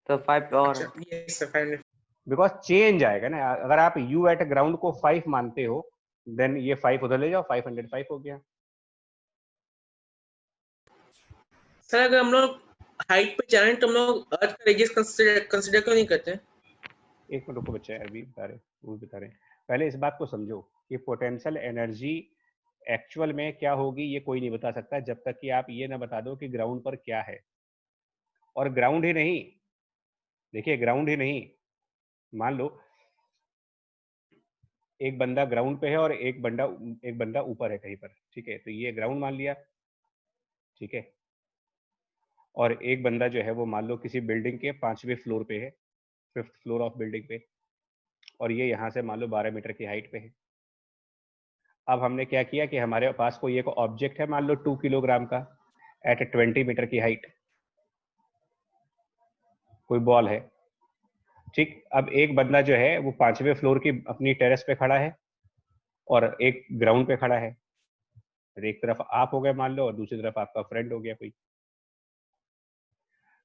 So 5 और अच्छा यस सर 500। बिकॉज चेंज आएगा ना। अगर आप यू एट ग्राउंड को 5 मानते हो, देन ये 5 उधर ले जाओ, 505 हो गया। सर अगर हम लोग हाइट पे जाएं तो हम लोग अर्थ का रेडियस कंसीडर क्यों नहीं करते? एक मिनट रुको बच्चा, अभी बता रहे, वो बता रहे। पहले इस बात को समझो कि पोटेंशियल एनर्जी एक्चुअल में क्या होगी ये कोई नहीं बता सकता, जब तक कि आप ये ना बता दो कि ग्राउंड पर क्या है। और ग्राउंड ही नहीं, देखिए ग्राउंड ही नहीं, मान लो एक बंदा ग्राउंड पे है और एक बंदा ऊपर है कहीं पर, ठीक है, तो ये ग्राउंड मान लिया, ठीक है। और एक बंदा जो है वो मान लो किसी बिल्डिंग के 5वें फ्लोर पे है, 5th फ्लोर ऑफ बिल्डिंग पे, और ये यहाँ से मान लो 12 मीटर की हाइट पे है। अब हमने क्या किया कि हमारे पास कोई एक ऑब्जेक्ट है मान लो 2 किलोग्राम का एट 20 मीटर की हाइट, कोई बॉल है, ठीक। अब एक बंदा जो है वो 5वें फ्लोर की अपनी टेरेस पे खड़ा है और एक ग्राउंड पे खड़ा है। फिर एक तरफ आप हो गए मान लो और दूसरी तरफ आपका फ्रेंड हो गया कोई।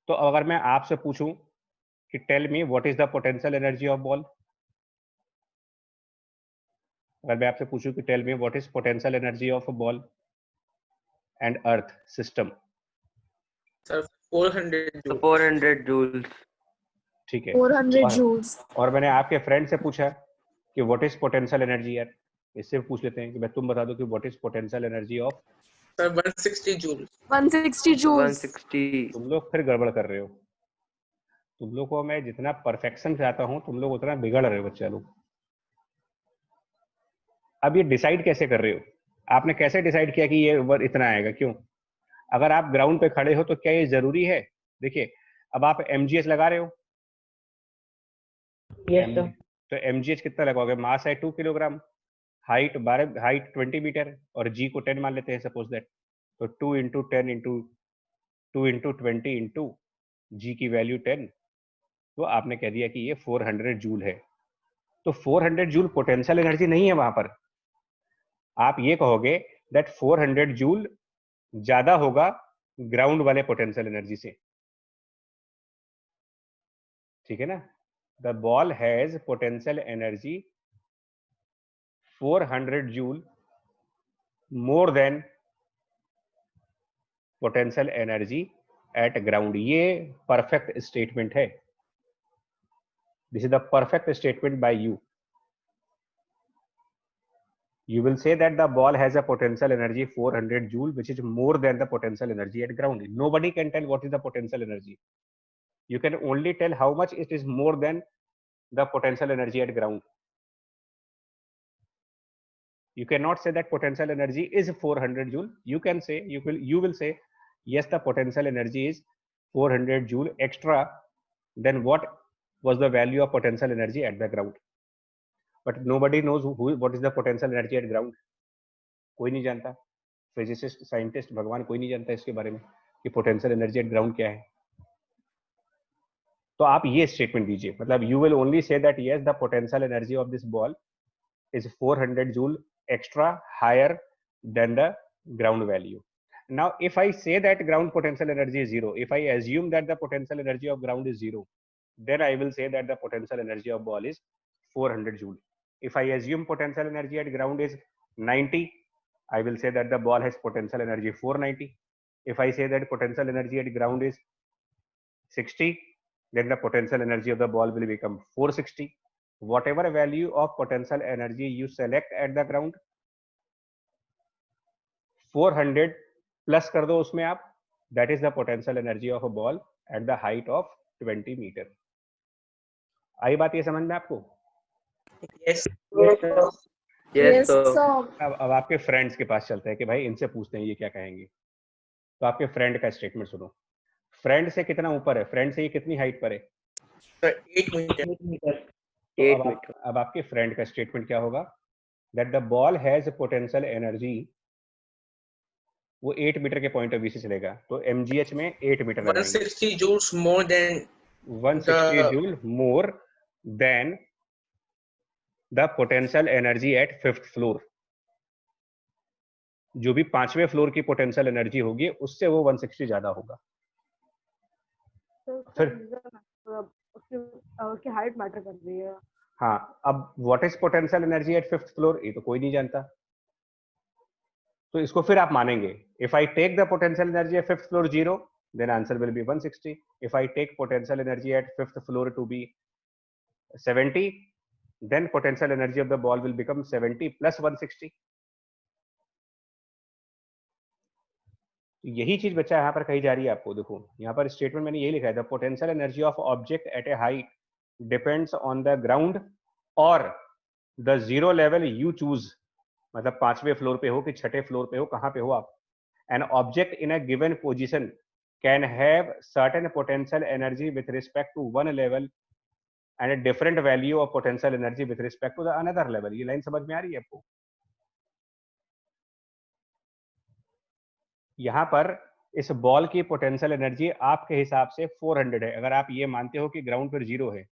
तो अगर मैं आपसे पूछूं कि tell me what is the potential energy of ball, अगर मैं आपसे पूछूं कि tell me what is potential energy of a ball and earth system, sir 400 So joule. 400 joules. ठीक है। 400 और, joules. और मैंने आपके फ्रेंड से पूछा कि व्हाट इज पोटेंशियल एनर्जी, यार इससे पूछ लेते हैं कि भाई तुम बता दो कि what is potential energy of. Sir 160 joule. 160 joules. 160. तुम लोग फिर गड़बड़ कर रहे हो। तुम लोग को मैं जितना परफेक्शन चाहता हूं तुम लोग उतना बिगड़ रहे हो बच्चा लोग। अब ये डिसाइड कैसे कर रहे हो? आपने कैसे डिसाइड किया कि ये ओवर इतना आएगा, क्यों? अगर आप ग्राउंड पे खड़े हो तो क्या ये जरूरी है? देखिए अब आप एमजीएच लगा रहे हो, यस सर। तो एमजीएच कितना लगाओगे? मास है 2 किलोग्राम, हाइट 20 मीटर और जी को 10 मान लेते हैं सपोज दैट, तो 2 इंटू 10 इंटू 2 इंटू 20 इंटू जी की वैल्यू 10, तो आपने कह दिया कि ये 400 जूल है। तो 400 जूल पोटेंशियल एनर्जी नहीं है वहां पर। आप ये कहोगे दैट 400 जूल ज्यादा होगा ग्राउंड वाले पोटेंशियल एनर्जी से, ठीक है ना। The ball has potential energy 400 joule more then potential energy at ground. ये परफेक्ट स्टेटमेंट है। This is the perfect statement by you. You will say that the ball has a potential energy 400 joule, which is more than the potential energy at ground. Nobody can tell what is the potential energy. You can only tell how much it is more than the potential energy at ground. You cannot say that potential energy is 400 joule. You can say, you will say, yes, the potential energy is 400 joule extra than what was the value of potential energy at the ground. But nobody knows what is the potential energy at ground. कोई नहीं जानता, physicist, scientist, भगवान कोई नहीं जानता इसके बारे में कि पोटेंशियल एनर्जी एट ग्राउंड क्या है. तो आप ये स्टेटमेंट दीजिए, मतलब you will only say that yes the potential energy of this ball is 400 joule extra higher than the ground value. Now if I say that ground potential energy is 0, if I assume that the potential energy of ground is 0, then I will say that the potential energy of ball is 400 joule. If I assume potential energy at ground is 90, I will say that the ball has potential energy 490. If I say that potential energy at ground is 60, then the potential energy of the ball will become 460. Whatever value of potential energy you select at the ground, 400 plus कर दो उसमें आप, that is the potential energy of a ball at the height of 20 meter. आई बात ये समझ में आपको? Yes. Yes, sir. अब आपके फ्रेंड्स के पास चलते हैं कि भाई इनसे पूछते हैं ये क्या कहेंगे. तो आपके फ्रेंड का स्टेटमेंट सुनो. फ्रेंड से कितना ऊपर है? फ्रेंड से ये कितनी हाइट पर है? Sir, 8 meter. तो अब आपके फ्रेंड का स्टेटमेंट क्या होगा? That the ball has potential energy, वो 8 मीटर के पॉइंट ऑफ व्यू से चलेगा, तो mgh में 8 metre 160 joules more than 160 joule more than the potential energy at 5th floor. जो भी 5वें फ्लोर की पोटेंशियल एनर्जी होगी उससे वो 160 ज्यादा होगा. फिर उसकी हाइट मैटर कर रही है. हाँ, अब what is potential energy at 5th floor, ये तो कोई नहीं जानता. तो इसको फिर आप मानेंगे, if I take the potential energy at 5th floor 0, then answer will be 160. If I take potential energy at 5th floor to be 70, then potential energy of the ball will become 70 plus 160. यही चीज बच्चा यहाँ पर कही जा रही है आपको. देखो यहाँ पर स्टेटमेंट मैंने यही लिखा है, the potential energy of object at a height depends on the ground और the zero level you choose. मतलब 5वें फ्लोर पे हो कि 6ठे फ्लोर पे हो, कहाँ पे हो आप. An object in a given position can have certain potential energy with respect to one level and a different value of potential energy with respect to the another level. ये लाइन समझ में आ रही है आपको? यहाँ पर इस बॉल की पोटेंशियल एनर्जी आपके हिसाब से 400 है. अगर आप ये मानते हो कि ग्राउंड पर 0 है,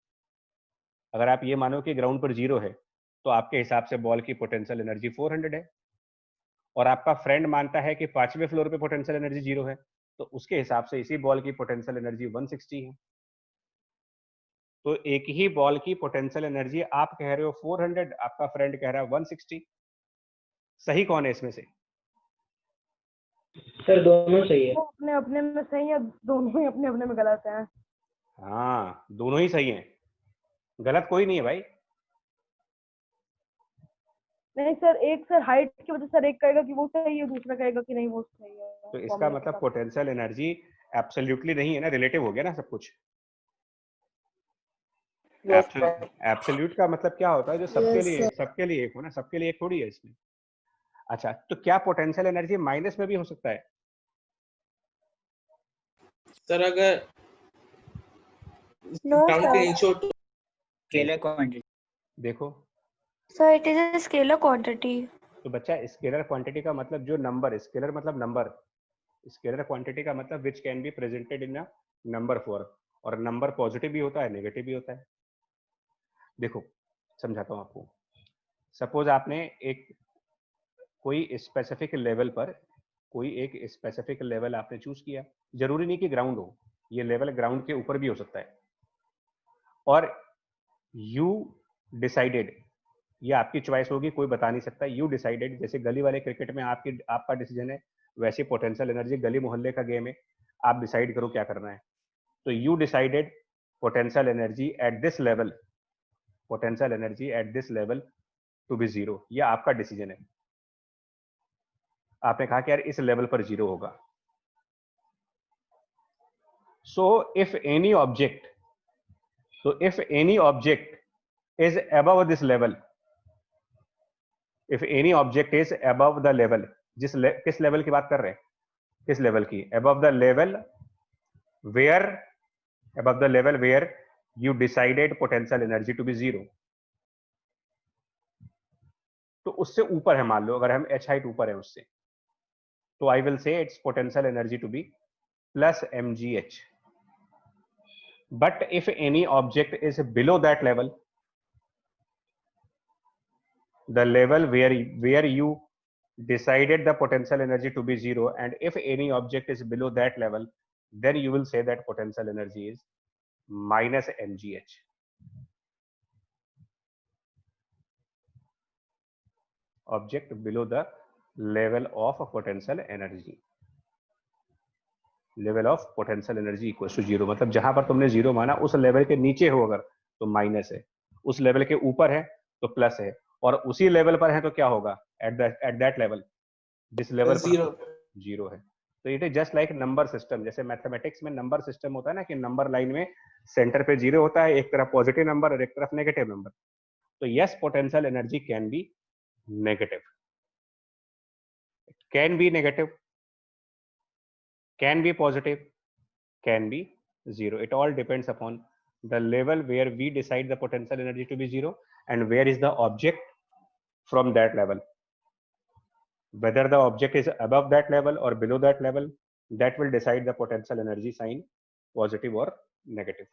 अगर आप ये मानो कि ग्राउंड पर 0 है, तो आपके हिसाब से बॉल की पोटेंशियल एनर्जी 400 है. और आपका फ्रेंड मानता है कि 5वें फ्लोर पे पोटेंशियल एनर्जी 0 है, तो उसके हिसाब से इसी बॉल की पोटेंशियल एनर्जी 160 है. तो एक ही बॉल की पोटेंशियल एनर्जी आप कह रहे हो 400, आपका फ्रेंड कह रहा है 160. सही कौन है इसमें से? सर दोनों सही है. वो अपने अपने में सही है, दोनों ही अपने अपने में गलत है. हाँ, दोनों ही सही हैं, गलत कोई नहीं है भाई. नहीं सर, एक सर हाइट की वजह से सर एक कहेगा कि वो सही है, दूसरा कहेगा कि नहीं वो सही है. तो इसका मतलब पोटेंशियल एनर्जी एब्सोल्युटली नहीं है ना, रिलेटिव हो गया ना सब कुछ. एब्सोल्यूट का मतलब क्या होता है? जो सबके लिए एक हो ना, सबके लिए एक थोड़ी है इसमें. अच्छा, तो क्या पोटेंशियल एनर्जी माइनस में भी हो सकता है? सर अगर ग्राउंड के नीचे हो तो स्केलर क्वांटिटी. देखो So it is a scalar quantity. तो बच्चा, स्केलर क्वांटिटी का मतलब जो नंबर, स्केलर मतलब नंबर, स्केलर क्वांटिटी का मतलब which can be presented in a number form. और नंबर पॉजिटिव भी होता है, नेगेटिव भी होता है. देखो समझाता हूँ आपको. सपोज आपने एक कोई स्पेसिफिक लेवल पर, कोई एक स्पेसिफिक लेवल आपने चूज किया. जरूरी नहीं कि ग्राउंड हो, ये लेवल ग्राउंड के ऊपर भी हो सकता है. और यू डिसाइडेड, ये आपकी चॉइस होगी, कोई बता नहीं सकता. यू डिसाइडेड, जैसे गली वाले क्रिकेट में आपका डिसीजन है, वैसे पोटेंशियल एनर्जी गली मोहल्ले का गेम है, आप डिसाइड करो क्या करना है. तो you decided potential energy at this level, potential energy at this level to be 0. ये आपका डिसीजन है. आपने कहा कि यार इस लेवल पर 0 होगा. सो इफ एनी ऑब्जेक्ट, तो if any object is above this level, if any object is above the level, किस लेवल की बात कर रहे हैं, किस लेवल की, above the level where you decided potential energy to be 0, तो उससे ऊपर है मान लो, अगर हम h हाइट ऊपर है उससे, तो I will say its potential energy to be plus mgh. But if any object is below that level, the level where you decided the potential energy to be 0, and if any object is below that level, then you will say that potential energy is minus mgh. Object below the level of potential energy. Level of potential energy equal to 0, मतलब जहां पर तुमने 0 माना उस level के नीचे हो अगर तो माइनस है, उस लेवल के ऊपर है तो प्लस है, और उसी लेवल पर है तो क्या होगा, एट दैट लेवल जिस लेवल पर 0 है. तो it is just like number system. जैसे मैथमेटिक्स में नंबर सिस्टम होता है ना कि नंबर लाइन में सेंटर पे 0 होता है, एक तरफ पॉजिटिव नंबर और एक तरफ नेगेटिव नंबर. तो yes, potential energy can be negative, can be negative, can be positive, can be 0. It all depends upon the level where we decide the potential energy to be 0 and where is the object from that level. Whether the object is above that level or below that level, that will decide the potential energy sign, positive or negative.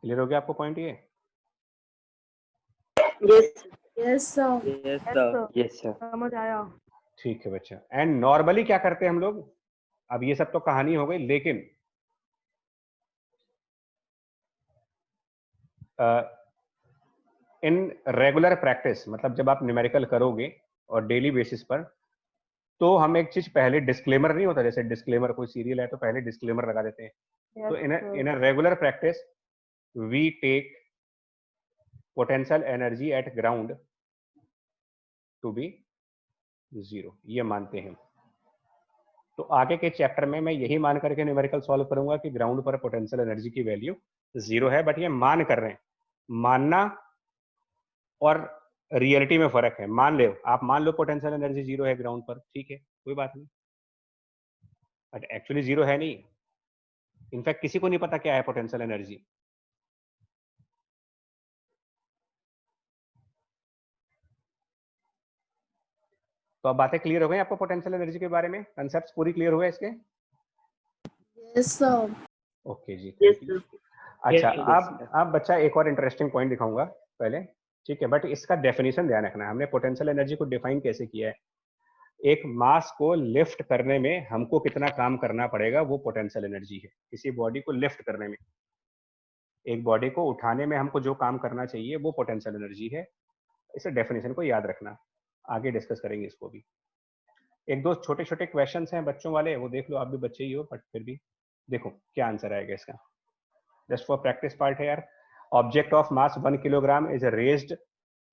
Clear हो गया आपको point ये? Yes sir. Yes, sir. Yes, sir. समझ आया. ठीक है बच्चा. And normally क्या करते हैं हम लोग, अब ये सब तो कहानी हो गई, लेकिन इन रेगुलर प्रैक्टिस, मतलब जब आप न्यूमेरिकल करोगे और डेली बेसिस पर, तो हम एक चीज पहले, डिस्क्लेमर नहीं होता, जैसे डिस्क्लेमर कोई सीरियल है तो पहले डिस्क्लेमर लगा देते हैं. तो in a regular practice we take potential energy at ground to be 0, ये मानते हैं. तो आगे के चैप्टर में मैं यही मान करके न्यूमेरिकल सॉल्व करूंगा कि ग्राउंड पर पोटेंशियल एनर्जी की वैल्यू 0 है, बट ये मान कर रहे हैं. मानना और रियलिटी में फर्क है. मान लो, आप मान लो पोटेंशियल एनर्जी 0 है ग्राउंड पर, ठीक है, कोई बात नहीं, बट एक्चुअली 0 है नहीं. इनफैक्ट किसी को नहीं पता क्या है पोटेंशियल एनर्जी. तो अब बातें क्लियर हो गई आपको पोटेंशियल एनर्जी के बारे में, कंसेप्ट्स पूरी क्लियर हुए इसके? Yes sir. ओके जी. Yes, sir. अच्छा, Yes, अब बच्चा एक और इंटरेस्टिंग पॉइंट दिखाऊंगा पहले, ठीक है, बट इसका डेफिनेशन ध्यान रखना है. हमने पोटेंशियल एनर्जी को डिफाइन कैसे किया है. एक मास को लिफ्ट करने में हमको कितना काम करना पड़ेगा, वो पोटेंशियल एनर्जी है. किसी बॉडी को लिफ्ट करने में, एक बॉडी को उठाने में हमको जो काम करना चाहिए वो पोटेंशियल एनर्जी है. इस डेफिनेशन को याद रखना, आगे डिस्कस करेंगे इसको भी. एक दो छोटे छोटे क्वेश्चंस हैं बच्चों वाले, वो देख लो, आप भी बच्चे ही हो, बट फिर भी देखो क्या आंसर आएगा इसका. जस्ट फॉर प्रैक्टिस पार्ट है यार. Object of mass 1 kilogram is raised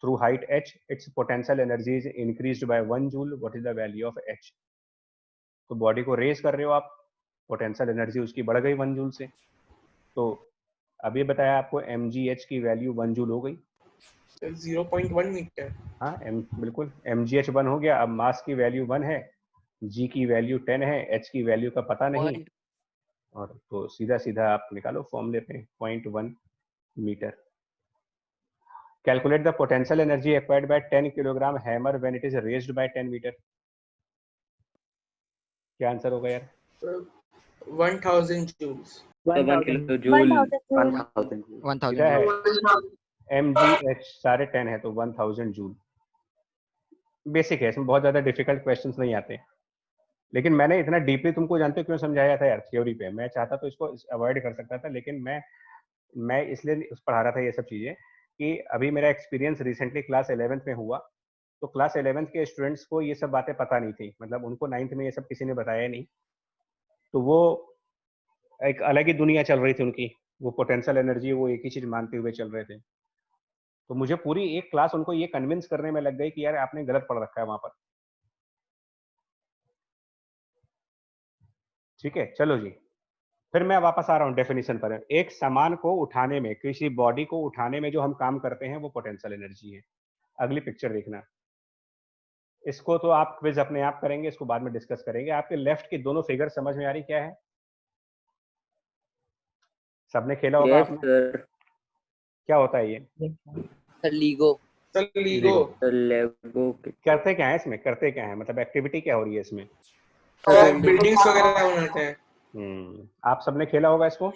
through height h, its potential energy is increased by 1 joule. What is the value of h? तो बॉडी को रेज कर रहे हो आप, पोटेंशियल एनर्जी उसकी बढ़ गई 1 जूल से. तो अभी बताया आपको mgh की वैल्यू 1 जूल हो गई. 0.1 मीटर. हाँ, बिल्कुल mgh 1 हो गया. अब मास की वैल्यू 1 है, g की वैल्यू 10 है, h की वैल्यू का पता नहीं, और तो सीधा सीधा आप निकालो फॉर्मूले पे 0.1 metre. Calculate the potential energy acquired by 10 kilogram hammer when it is raised by 10 meter. क्या आंसर होगा यार? 1000 joules. So 1 kilojoule. 1000. क्या है? mgh सारे 10 है तो 1000 जूल. बेसिक है, इसमें बहुत ज्यादा डिफिकल्ट क्वेश्चंस नहीं आते. लेकिन मैंने इतना डीपली तुमको जानते हो क्यों समझाया था यार थ्योरी पे. मैं चाहता तो इसको अवॉइड कर सकता था, लेकिन मैं इसलिए पढ़ा रहा था ये सब चीजें कि अभी मेरा एक्सपीरियंस रिसेंटली क्लास 11th में हुआ. तो क्लास 11th के स्टूडेंट्स को ये सब बातें पता नहीं थी, मतलब उनको 9th में ये सब किसी ने बताया नहीं. तो वो एक अलग ही दुनिया चल रही थी उनकी, वो पोटेंशियल एनर्जी वो एक ही चीज मानते हुए चल रहे थे. तो मुझे पूरी एक क्लास उनको ये कन्विंस करने में लग गई कि यार आपने गलत पढ़ रखा है वहां पर. ठीक है, चलो जी. फिर मैं वापस आ रहा हूँ डेफिनेशन पर। एक सामान को उठाने में, किसी बॉडी को उठाने में जो हम काम करते हैं वो पोटेंशियल एनर्जी है। अगली पिक्चर देखना। इसको तो आप क्विज अपने आप करेंगे, इसको बाद में डिस्कस करेंगे। आपके लेफ्ट की दोनों फिगर समझ में आ रही क्या है? सबने खेला होगा यस आपने? सर। क्या होता है ये? Sir LIGO. लीगो। लेगो करते क्या है इसमें? करते क्या है मतलब एक्टिविटी क्या हो रही है इसमें? बिल्डिंग्स वगैरह बनाते हैं। आप सबने खेला होगा इसको?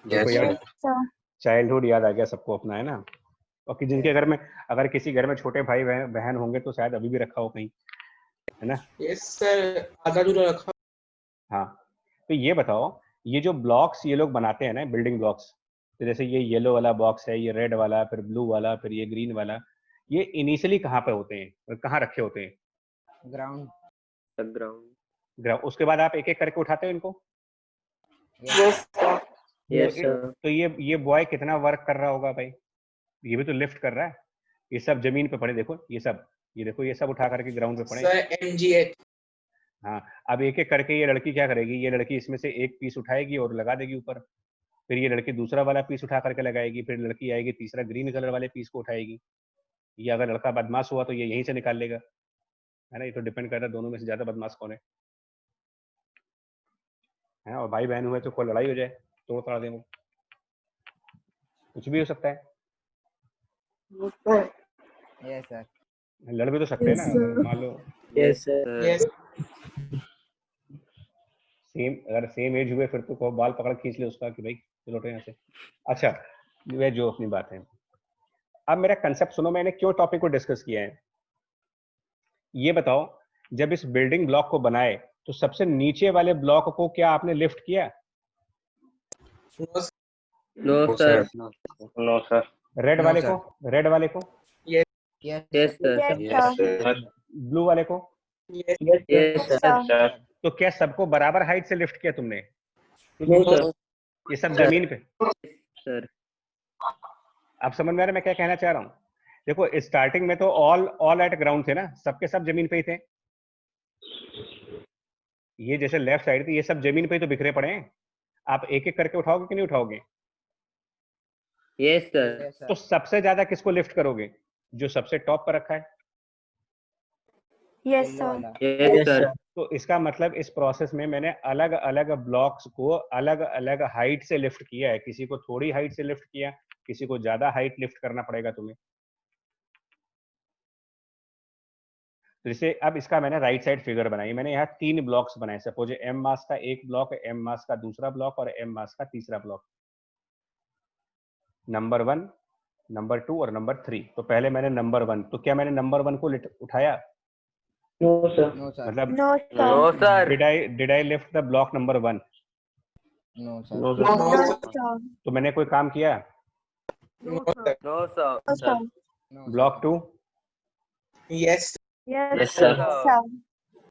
देखो यार, चाइल्डहुड याद आ गया सबको अपना, है ना? और कि जिनके घर में, अगर किसी घर में छोटे भाई बहन होंगे तो शायद अभी भी रखा हो कहीं, है ना? यस सर, आधा अधूरा रखा। हाँ, तो ये बताओ, ये जो ब्लॉक्स ये लोग बनाते हैं ना, बिल्डिंग ब्लॉक्स, तो जैसे ये येलो वाला बॉक्स है, ये रेड वाला, फिर ब्लू वाला, फिर ये ग्रीन वाला, ये इनिशियली कहाँ पे होते हैं और कहाँ रखे होते हैं? ग्राउंड। ग्राउंड। उसके बाद आप एक एक करके उठाते हो इनको? Yes sir. Yes sir. तो ये बॉय कितना वर्क कर रहा होगा भाई? ये भी तो लिफ्ट कर रहा है। ये सब जमीन पे पड़े, देखो ये सब, ये देखो ये सब उठा करके ग्राउंड पे पड़े। Sir MGH। हाँ, अब एक एक करके ये लड़की क्या करेगी? ये लड़की इसमें से एक पीस उठाएगी और लगा देगी ऊपर, फिर ये लड़की दूसरा वाला पीस उठा करके लगाएगी, फिर लड़की आएगी तीसरा ग्रीन कलर वाले पीस को उठाएगी। ये अगर लड़का बदमाश हुआ तो ये यहीं से निकाल लेगा, है ना? ये तो डिपेंड करता है दोनों में से ज्यादा बदमाश कौन है। और भाई बहन हुए तो कोई लड़ाई हो जाए, तोड़ तोड़ देंगे, कुछ भी हो सकता है। Yes sir. लड़ भी तो सकते हैं ना, मान लो यस सर। सेम, अगर सेम एज हुए फिर तो को बाल पकड़ खींच ले उसका कि भाई चलो यहाँ से। अच्छा, वह जो अपनी बात है। अब मेरा कंसेप्ट सुनो, मैंने क्यों टॉपिक को डिस्कस किया है ये बताओ। जब इस बिल्डिंग ब्लॉक को बनाए तो सबसे नीचे वाले ब्लॉक को क्या आपने लिफ्ट किया? No sir. No sir. Red No, वाले sir. को, रेड वाले को, yes yes sir. Yes sir. Blue वाले को। Yes sir. तो क्या सबको बराबर हाइट से लिफ्ट किया तुमने? No sir. ये सब जमीन पे। सर आप समझ में आ रहा है मैं क्या कहना चाह रहा हूँ? देखो स्टार्टिंग में तो ऑल एट ग्राउंड थे ना, सबके सब जमीन पे ही थे। ये जैसे लेफ्ट साइड थी, ये सब जमीन पे ही तो बिखरे पड़े हैं। आप एक एक करके उठाओगे कि नहीं उठाओगे? Yes sir. तो सबसे ज्यादा किसको लिफ्ट करोगे? जो सबसे टॉप पर रखा है। Yes sir. Yes sir. तो इसका मतलब इस प्रोसेस में मैंने अलग अलग ब्लॉक्स को अलग अलग हाइट से लिफ्ट किया है। किसी को थोड़ी हाइट से लिफ्ट किया, किसी को ज्यादा हाइट लिफ्ट करना पड़ेगा तुम्हें। तो जैसे अब इसका मैंने राइट साइड फिगर बनाई, मैंने यहाँ 3 ब्लॉक्स बनाए। सपोज एम मास का एक ब्लॉक, एम मास का दूसरा ब्लॉक और एम मास का तीसरा ब्लॉक, नंबर 1, नंबर 2 और नंबर 3। तो पहले मैंने नंबर 1, तो क्या मैंने नंबर 1 को उठाया? No sir. No sir. मतलब no no sir. Sir. Did I lift the block number 1? No sir. No no sir. Sir. तो मैंने कोई काम किया? No sir. No sir. No sir. Block 2? Yes. Yes sir. Sir.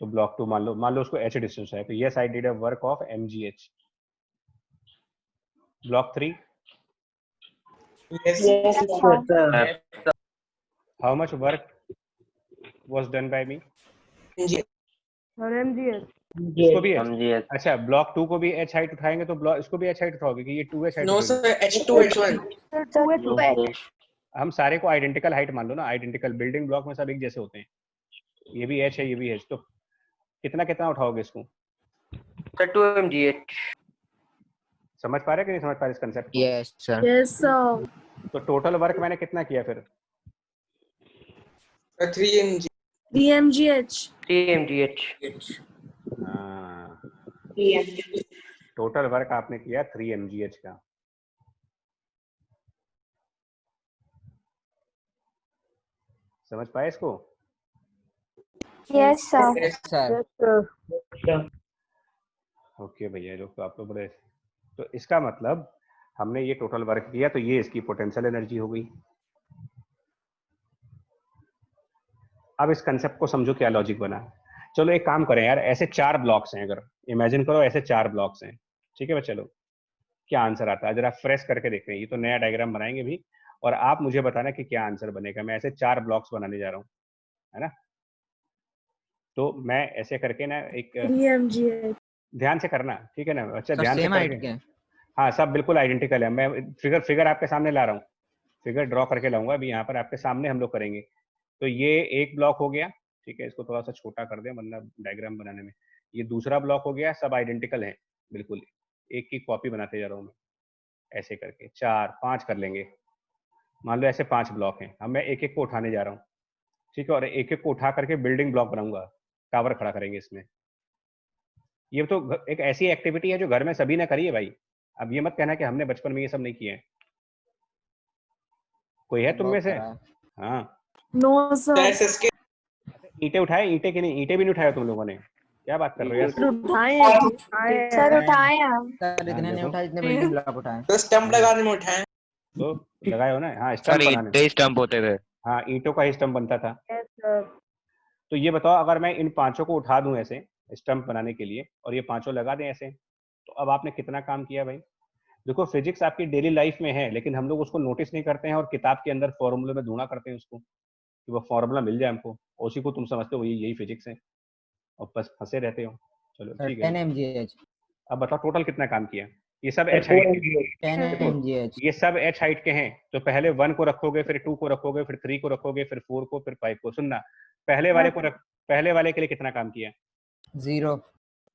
तो block 2 मान लो उसको h डिस्टेंस है, तो yes I did a work of mgh। Block 3? Yes. Sir. How much work was done bye मी? और MGH। इसको भी h? अच्छा, ब्लॉक 2 को भी h हाइट उठाएंगे तो ब्लॉक इसको भी h हाइट उठाओगे कि ये 2h हाइट नो उठाएंगे? Sir, H2 H1। Sir 2H। हम सारे को आइडेंटिकल हाइट मान लो ना, आइडेंटिकल बिल्डिंग ब्लॉक में सब एक जैसे होते हैं। ये भी h है, ये भी h, तो कितना कितना उठाओगे इसको? Sir 2 mgh। समझ पा रहे कि नहीं समझ पा रहे इस कंसेप्ट को? Yes sir. Yes sir. तो टोटल वर्क मैंने कितना किया फिर? 3 mg। 3MGH। 3 mgh। हाँ, टोटल वर्क आपने किया 3 mgh का। समझ पाए इसको? Yes sir. Sir. Yes sir. Okay भैया, लोग तो आप लोग बड़े। तो इसका मतलब हमने ये टोटल वर्क किया, तो ये इसकी पोटेंशियल एनर्जी हो गई। अब इस कंसेप्ट को समझो क्या लॉजिक बना। चलो एक काम करें यार, ऐसे 4 ब्लॉक्स हैं, अगर इमेजिन करो ऐसे 4 ब्लॉक्स हैं, ठीक है? चलो क्या आंसर आता है जरा फ्रेश करके देखते हैं। ये तो नया डायग्राम बनाएंगे भी, और आप मुझे बताना कि क्या आंसर बनेगा। मैं ऐसे 4 ब्लॉक्स बनाने जा रहा हूँ, है ना? तो मैं ऐसे करके ना एक 3MGH। ध्यान से करना, ठीक है ना अच्छा, सर ध्यान से सेम हाइट करके। के हैं। हाँ सब बिल्कुल आइडेंटिकल है। मैं फिगर आपके सामने ला रहा हूँ, फिगर ड्रॉ करके लाऊंगा अभी यहाँ पर आपके सामने हम लोग करेंगे। तो ये एक ब्लॉक हो गया, ठीक है, इसको थोड़ा सा छोटा कर दें वरना डायग्राम बनाने में। ये दूसरा ब्लॉक हो गया, सब आइडेंटिकल है बिल्कुल, एक की कॉपी बनाते जा रहा हूँ मैं ऐसे करके। 4 5 कर लेंगे, मान लो ऐसे 5 ब्लॉक हैं। अब मैं एक एक को उठाने जा रहा हूँ, ठीक है, और एक एक को उठा करके बिल्डिंग ब्लॉक बनाऊंगा, टावर खड़ा करेंगे इसमें। ये तो एक ऐसी एक्टिविटी है जो घर में सभी ने करी है भाई। अब ये मत कहना कि हमने बचपन में ये सब नहीं किए हैं। कोई है तुम में से? हाँ नो सर। SSK ईंटें उठाए? ईंटें की नहीं, ईंटें भी नहीं उठाए तुम लोगों ने? क्या बात कर रहे हो यार? उठाए हैं सर उठाए हम। सर इतने नहीं देखो। उठाए जितने बिल्डिंग ब्लॉक उठाए। तो स्टंप लगाने में उठाए। तो लगाए हो ना? हाँ सर स्टम्प बनाने। ईंटे स्टंप होते थे। हाँ ईंटों का ही स्टम्प बनता था। Yes sir. तो ये बताओ, अगर मैं इन पांचों को उठा दूं ऐसे स्टम्प बनाने के लिए और ये पांचों लगा दें ऐसे, तो अब आपने कितना काम किया भाई? देखो फिजिक्स आपकी डेली लाइफ में है, लेकिन हम लोग उसको नोटिस नहीं करते हैं और किताब के अंदर फॉर्मूले में ढूंढा करते हैं उसको कि वो फॉर्मूला मिल जाए हमको, उसी को तुम समझते हो यही फिजिक्स है और बस फंसे रहते हो। चलो सर ठीक है। 10 mgh। अब बताओ टोटल कितना काम किया? ये सब एच हाइट के, 10 mgh। ये सब एच हाइट के हैं। तो पहले 1 को रखोगे, फिर 2 को रखोगे, फिर 3 को रखोगे, फिर 4 को, फिर 5 को। सुनना, पहले वाले को पहले वाले के लिए कितना काम किया? 0।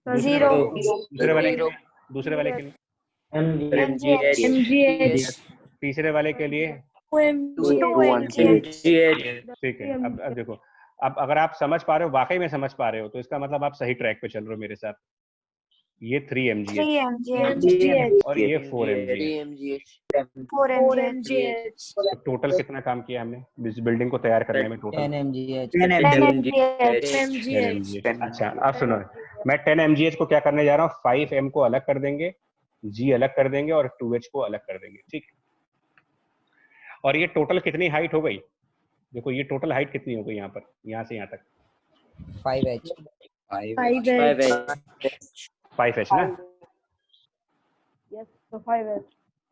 जीरो। दूसरे वाले के लिए? दूसरे वाले के लिए? MGH। तीसरे वाले के लिए? 2 MGH। ठीक है। अब देखो, अब अगर आप समझ पा रहे हो, वाकई में समझ पा रहे हो, तो इसका मतलब आप सही ट्रैक पे चल रहे हो मेरे साथ। ये 3 mgh 3 MGH। और ये 4 mgh। 4 MGH। तो टोटल कितना काम किया हमने इस बिल्डिंग को तैयार करने में? Total 10 mgh। 10 10 mgh। अच्छा अब सुनो, मैं 10 mgh को क्या करने जा रहा हूँ, 5m को अलग कर देंगे, g अलग कर देंगे और 2h को अलग कर देंगे, ठीक। और ये टोटल कितनी हाइट हो गई? देखो ये टोटल हाइट कितनी हो गई यहाँ पर, यहाँ से यहाँ तक? 5h। 5h ना? यस सर 5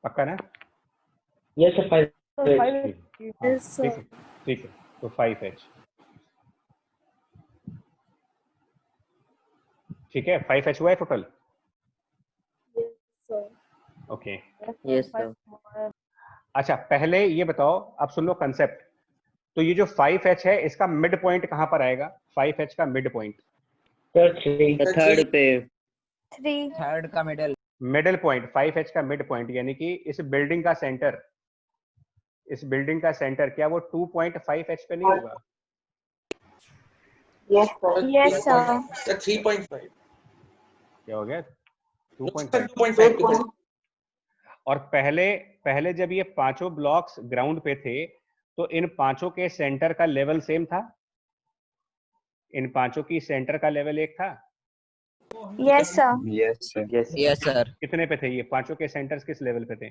पक्का ना? यस सर 5 सर 5 ठीक है, ठीक है। तो 5h, ठीक है, 5h हुआ है टोटल। Okay yes sir. अच्छा पहले ये बताओ, अब सुन लो कंसेप्ट। तो ये जो 5h है इसका मिड पॉइंट कहाँ पर आएगा? 5h का मिड पॉइंट? सर 3 थर्ड पे 3। थर्ड का मिडल। मिडल पॉइंट, 5h का मिड पॉइंट, यानी कि इस बिल्डिंग का सेंटर, इस बिल्डिंग का सेंटर, क्या वो 2.5h पे नहीं होगा? Yes sir. 3.5। क्या हो गया? 2.5। 2.5। और पहले जब ये पांचों ब्लॉक्स ग्राउंड पे थे तो इन पांचों के सेंटर का लेवल सेम था? इन पांचों की सेंटर का लेवल एक था? Yes sir. Yes sir. कितने पे थे ये पांचों के सेंटर्स? किस लेवल पे थे?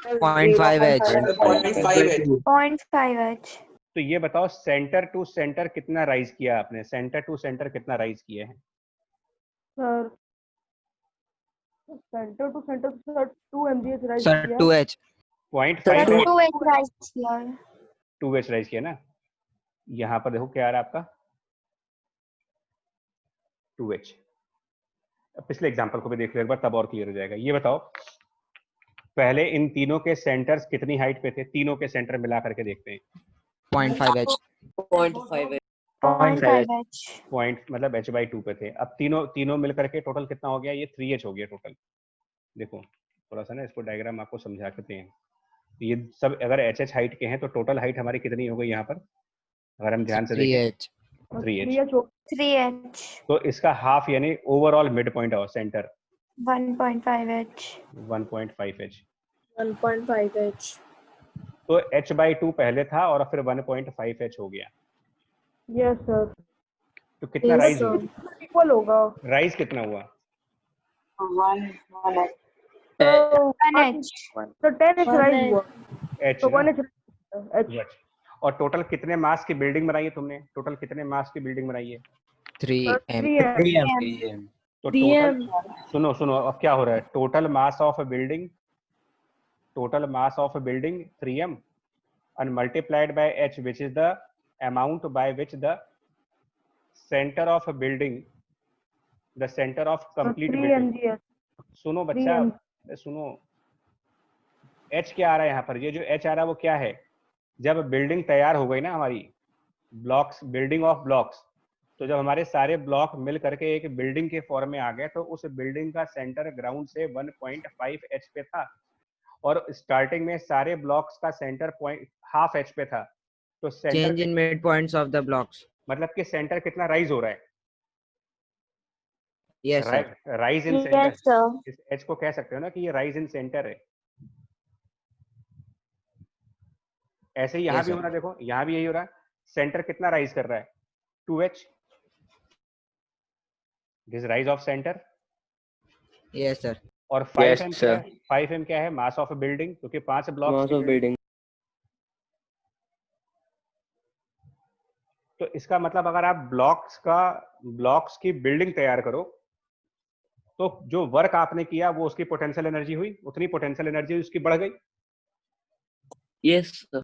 0.5h। 0.5H। तो ये बताओ सेंटर टू सेंटर कितना राइज किया आपने? सेंटर टू सेंटर कितना राइज किया है? Sir centre to centre sir 2 mgh rise sir किया 2h। 0.5 2H राइज किया है। 2h राइज किया ना? यहाँ पर देखो क्या आ रहा है आपका 2h। पिछले एग्जांपल को भी देख लो एक बार, तब और क्लियर हो जाएगा। ये बताओ पहले इन तीनों के सेंटर्स कितनी हाइट पे थे? तीनों के सेंटर मिला करके देखते हैं। 0.5h। 0.5H। पॉइंट मतलब h/2 पे थे। अब तीनों मिल करके टोटल कितना हो गया? ये 3h हो गया टोटल। देखो थोड़ा सा ना इसको डायग्राम आपको समझा करते हैं। ये सब अगर hh हाइट के हैं तो टोटल हाइट हमारी कितनी हो गई यहाँ पर, अगर हम ध्यान से देखें? 3h। 3h। 3H। तो इसका हाफ यानी ओवरऑल मिड पॉइंट और सेंटर 1.5H। 1.5h। 1.5h। तो h/2 पहले था और फिर 1.5h हो गया। Yes sir. तो कितना राइज हुआ? इक्वल होगा। राइज कितना हुआ? 1H। तो 10h राइज हुआ h तो ना? 1h h। और टोटल कितने मास की बिल्डिंग बनाई है तुमने? टोटल कितने मास की बिल्डिंग बनाई है? 3m। तो टोटल सुनो अब क्या हो रहा है? Total mass of building, total mass of building 3m and multiplied by h, which is the amount by which the center of a building the centre of complete 3 building. mgs। सुनो 3 बच्चा, mg। सुनो, H क्या आ रहा है यहाँ पर? ये जो एच आ रहा है वो क्या है? जब बिल्डिंग तैयार हो गई ना हमारी, ब्लॉक्स, बिल्डिंग ऑफ ब्लॉक्स, तो जब हमारे सारे ब्लॉक मिल करके एक बिल्डिंग के फॉर्म में आ गए, तो उस बिल्डिंग का सेंटर ग्राउंड से 1.5 एच पे था, और स्टार्टिंग में सारे ब्लॉक्स का सेंटर पॉइंट हाफ एच पे था। तो centre Change in midpoints of the blocks. मतलब कि सेंटर कितना राइज हो रहा है? Yes, sir. Rise in Yes, centre. sir. इस एच को कह सकते हो ना कि ये राइज इन सेंटर है। ऐसे ही यहाँ Yes, भी sir. हो रहा है, देखो यहाँ भी यही हो रहा है। सेंटर कितना राइज कर रहा है? 2h। This rise of centre. Yes, sir. और 5m क्या है? 5m क्या है? मास ऑफ बिल्डिंग, क्योंकि 5 ब्लॉक्स की बिल्डिंग। तो इसका मतलब अगर आप ब्लॉक्स की बिल्डिंग तैयार करो, तो जो वर्क आपने किया वो उसकी पोटेंशियल एनर्जी हुई, उतनी पोटेंशियल एनर्जी उसकी बढ़ गई। Yes sir.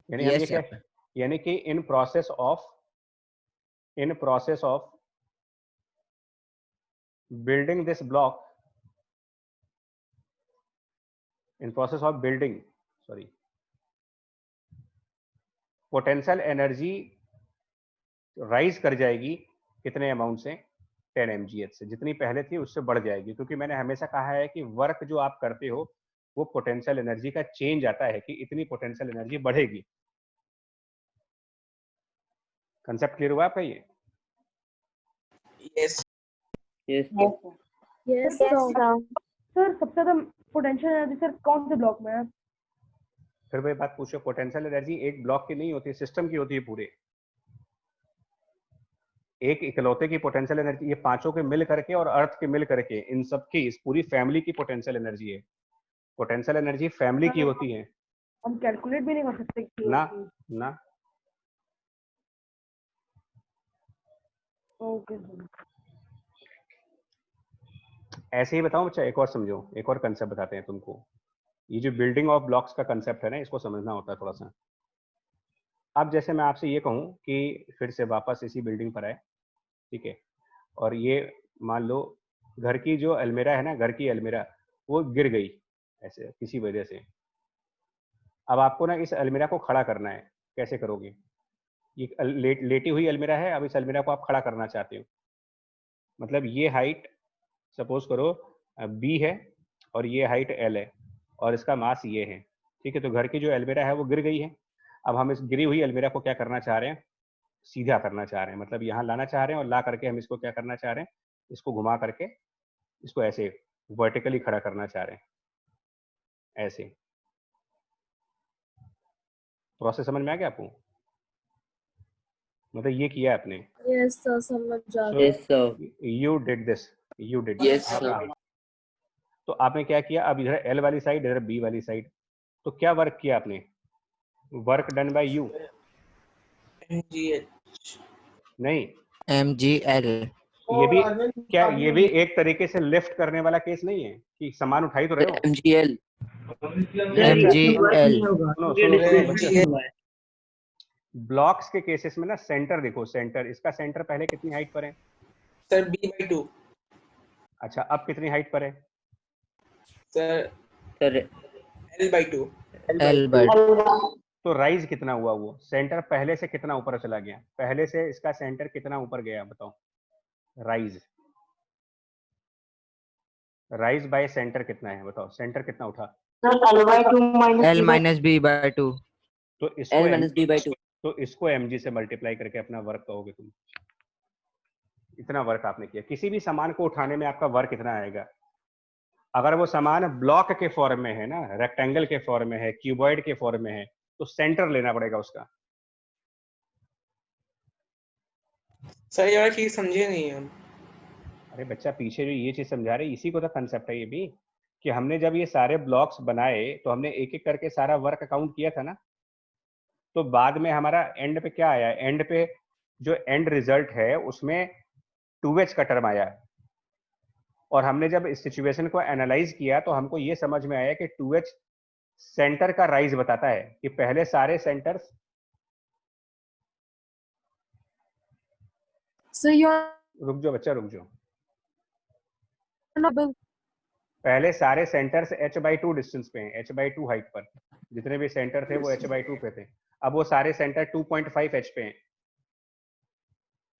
यानी हम ये Yes, क्या, sir. यानी कि in process of building this block, in process of building, sorry, potential energy rise कर जाएगी कितने अमाउंट से? 10 mgh से। जितनी पहले थी उससे बढ़ जाएगी, क्योंकि मैंने हमेशा कहा है कि वर्क जो आप करते हो वो पोटेंशियल एनर्जी का चेंज आता है कि इतनी पोटेंशियल एनर्जी बढ़ेगी। कंसेप्ट क्लियर हुआ आपका? ये yes. Yes Yes, sir. Sir सबसे ज्यादा पोटेंशियल एनर्जी सर कौन से ब्लॉक में है? फिर वही बात पूछो, पोटेंशियल एनर्जी एक ब्लॉक की नहीं होती, सिस्टम की होती है पूरे। एक इकलौते की पोटेंशियल एनर्जी, ये पांचों के मिल करके और अर्थ के मिल करके, इन सब की, इस पूरी फैमिली की पोटेंशियल एनर्जी है। पोटेंशियल एनर्जी फैमिली की होती है हम कैलकुलेट भी नहीं कर सकते कि ना। ना ओके सर। ऐसे ही बताऊं बच्चा, एक और समझो, एक और कंसेप्ट बताते हैं तुमको। ये जो बिल्डिंग ऑफ ब्लॉक्स का कंसेप्ट है ना, इसको समझना होता है थोड़ा सा। अब जैसे मैं आपसे ये कहूं कि फिर से वापस इसी बिल्डिंग पर आए, ठीक है, और ये मान लो घर की जो अलमीरा है ना, घर की अलमीरा वो गिर गई ऐसे किसी वजह से। अब आपको ना इस अलमीरा को खड़ा करना है। कैसे करोगे? ये लेटी हुई अलमीरा है, अब इस अलमीरा को आप खड़ा करना चाहते हो। मतलब ये हाइट सपोज करो b है, और ये हाइट l है, और इसका मास ये है, ठीक है। तो घर की जो अलमीरा है वो गिर गई है। अब हम इस गिरी हुई अलमीरा को क्या करना चाह रहे हैं? सीधा करना चाह रहे हैं, मतलब यहाँ लाना चाह रहे हैं, और ला करके हम इसको क्या करना चाह रहे हैं? इसको घुमा करके इसको ऐसे वर्टिकली खड़ा करना चाह रहे हैं, ऐसे। प्रोसेस समझ में आ गया आपको? मतलब ये किया आपने। Yes, sir. समझ जा रहा yes sir. You did this, you did Yes, sir. तो आपने क्या किया? अब इधर एल वाली साइड, इधर बी वाली साइड, तो क्या वर्क किया आपने? Work done by you, mgh। नहीं। MGL. ये भी क्या, ये भी एक तरीके से लिफ्ट करने वाला केस नहीं है कि सामान उठाई तो रहे हो? MGL। MGL. सुनो, ब्लॉक्स के केसेस में ना सेंटर देखो, सेंटर, इसका सेंटर पहले कितनी हाइट पर है? Sir b/2। अच्छा, अब कितनी हाइट पर है? Sir sir l/2। L. तो राइज कितना हुआ? वो सेंटर पहले से कितना ऊपर चला गया? पहले से इसका सेंटर कितना ऊपर गया बताओ? राइज बाय सेंटर कितना है बताओ? सेंटर कितना उठा? L minus B/2. तो इसको L-B/2। तो इसको mg से मल्टीप्लाई करके अपना वर्क कहोगे तुम। इतना वर्क आपने किया। किसी भी सामान को उठाने में आपका वर्क इतना आएगा। अगर वो सामान ब्लॉक के फॉर्म में है ना, रेक्टेंगल के फॉर्म में है, क्यूबॉइड के फॉर्म में है, तो सेंटर लेना पड़ेगा उसका। सर ये वाला चीज समझे नहीं हम। अरे बच्चा, पीछे जो ये चीज समझा रहे, इसी को तो कंसेप्ट है ये भी, कि हमने जब ये सारे ब्लॉक्स बनाए तो हमने एक एक करके सारा वर्क काउंट किया था ना। तो बाद में हमारा एंड पे क्या आया? एंड पे जो एंड रिजल्ट है उसमें 2h का टर्म आया, और हमने जब इस सिचुएशन को एनालाइज किया तो हमको ये समझ में आया कि 2h सेंटर का राइज बताता है, कि पहले सारे सेंटर्स। So your रुक जाओ बच्चा, रुक जाओ। Chernobyl. पहले सारे सेंटर्स h/2 डिस्टेंस पे हैं, h/2 हाइट पर। जितने भी सेंटर थे वो h/2 पे थे। अब वो सारे सेंटर 2.5 h पे हैं।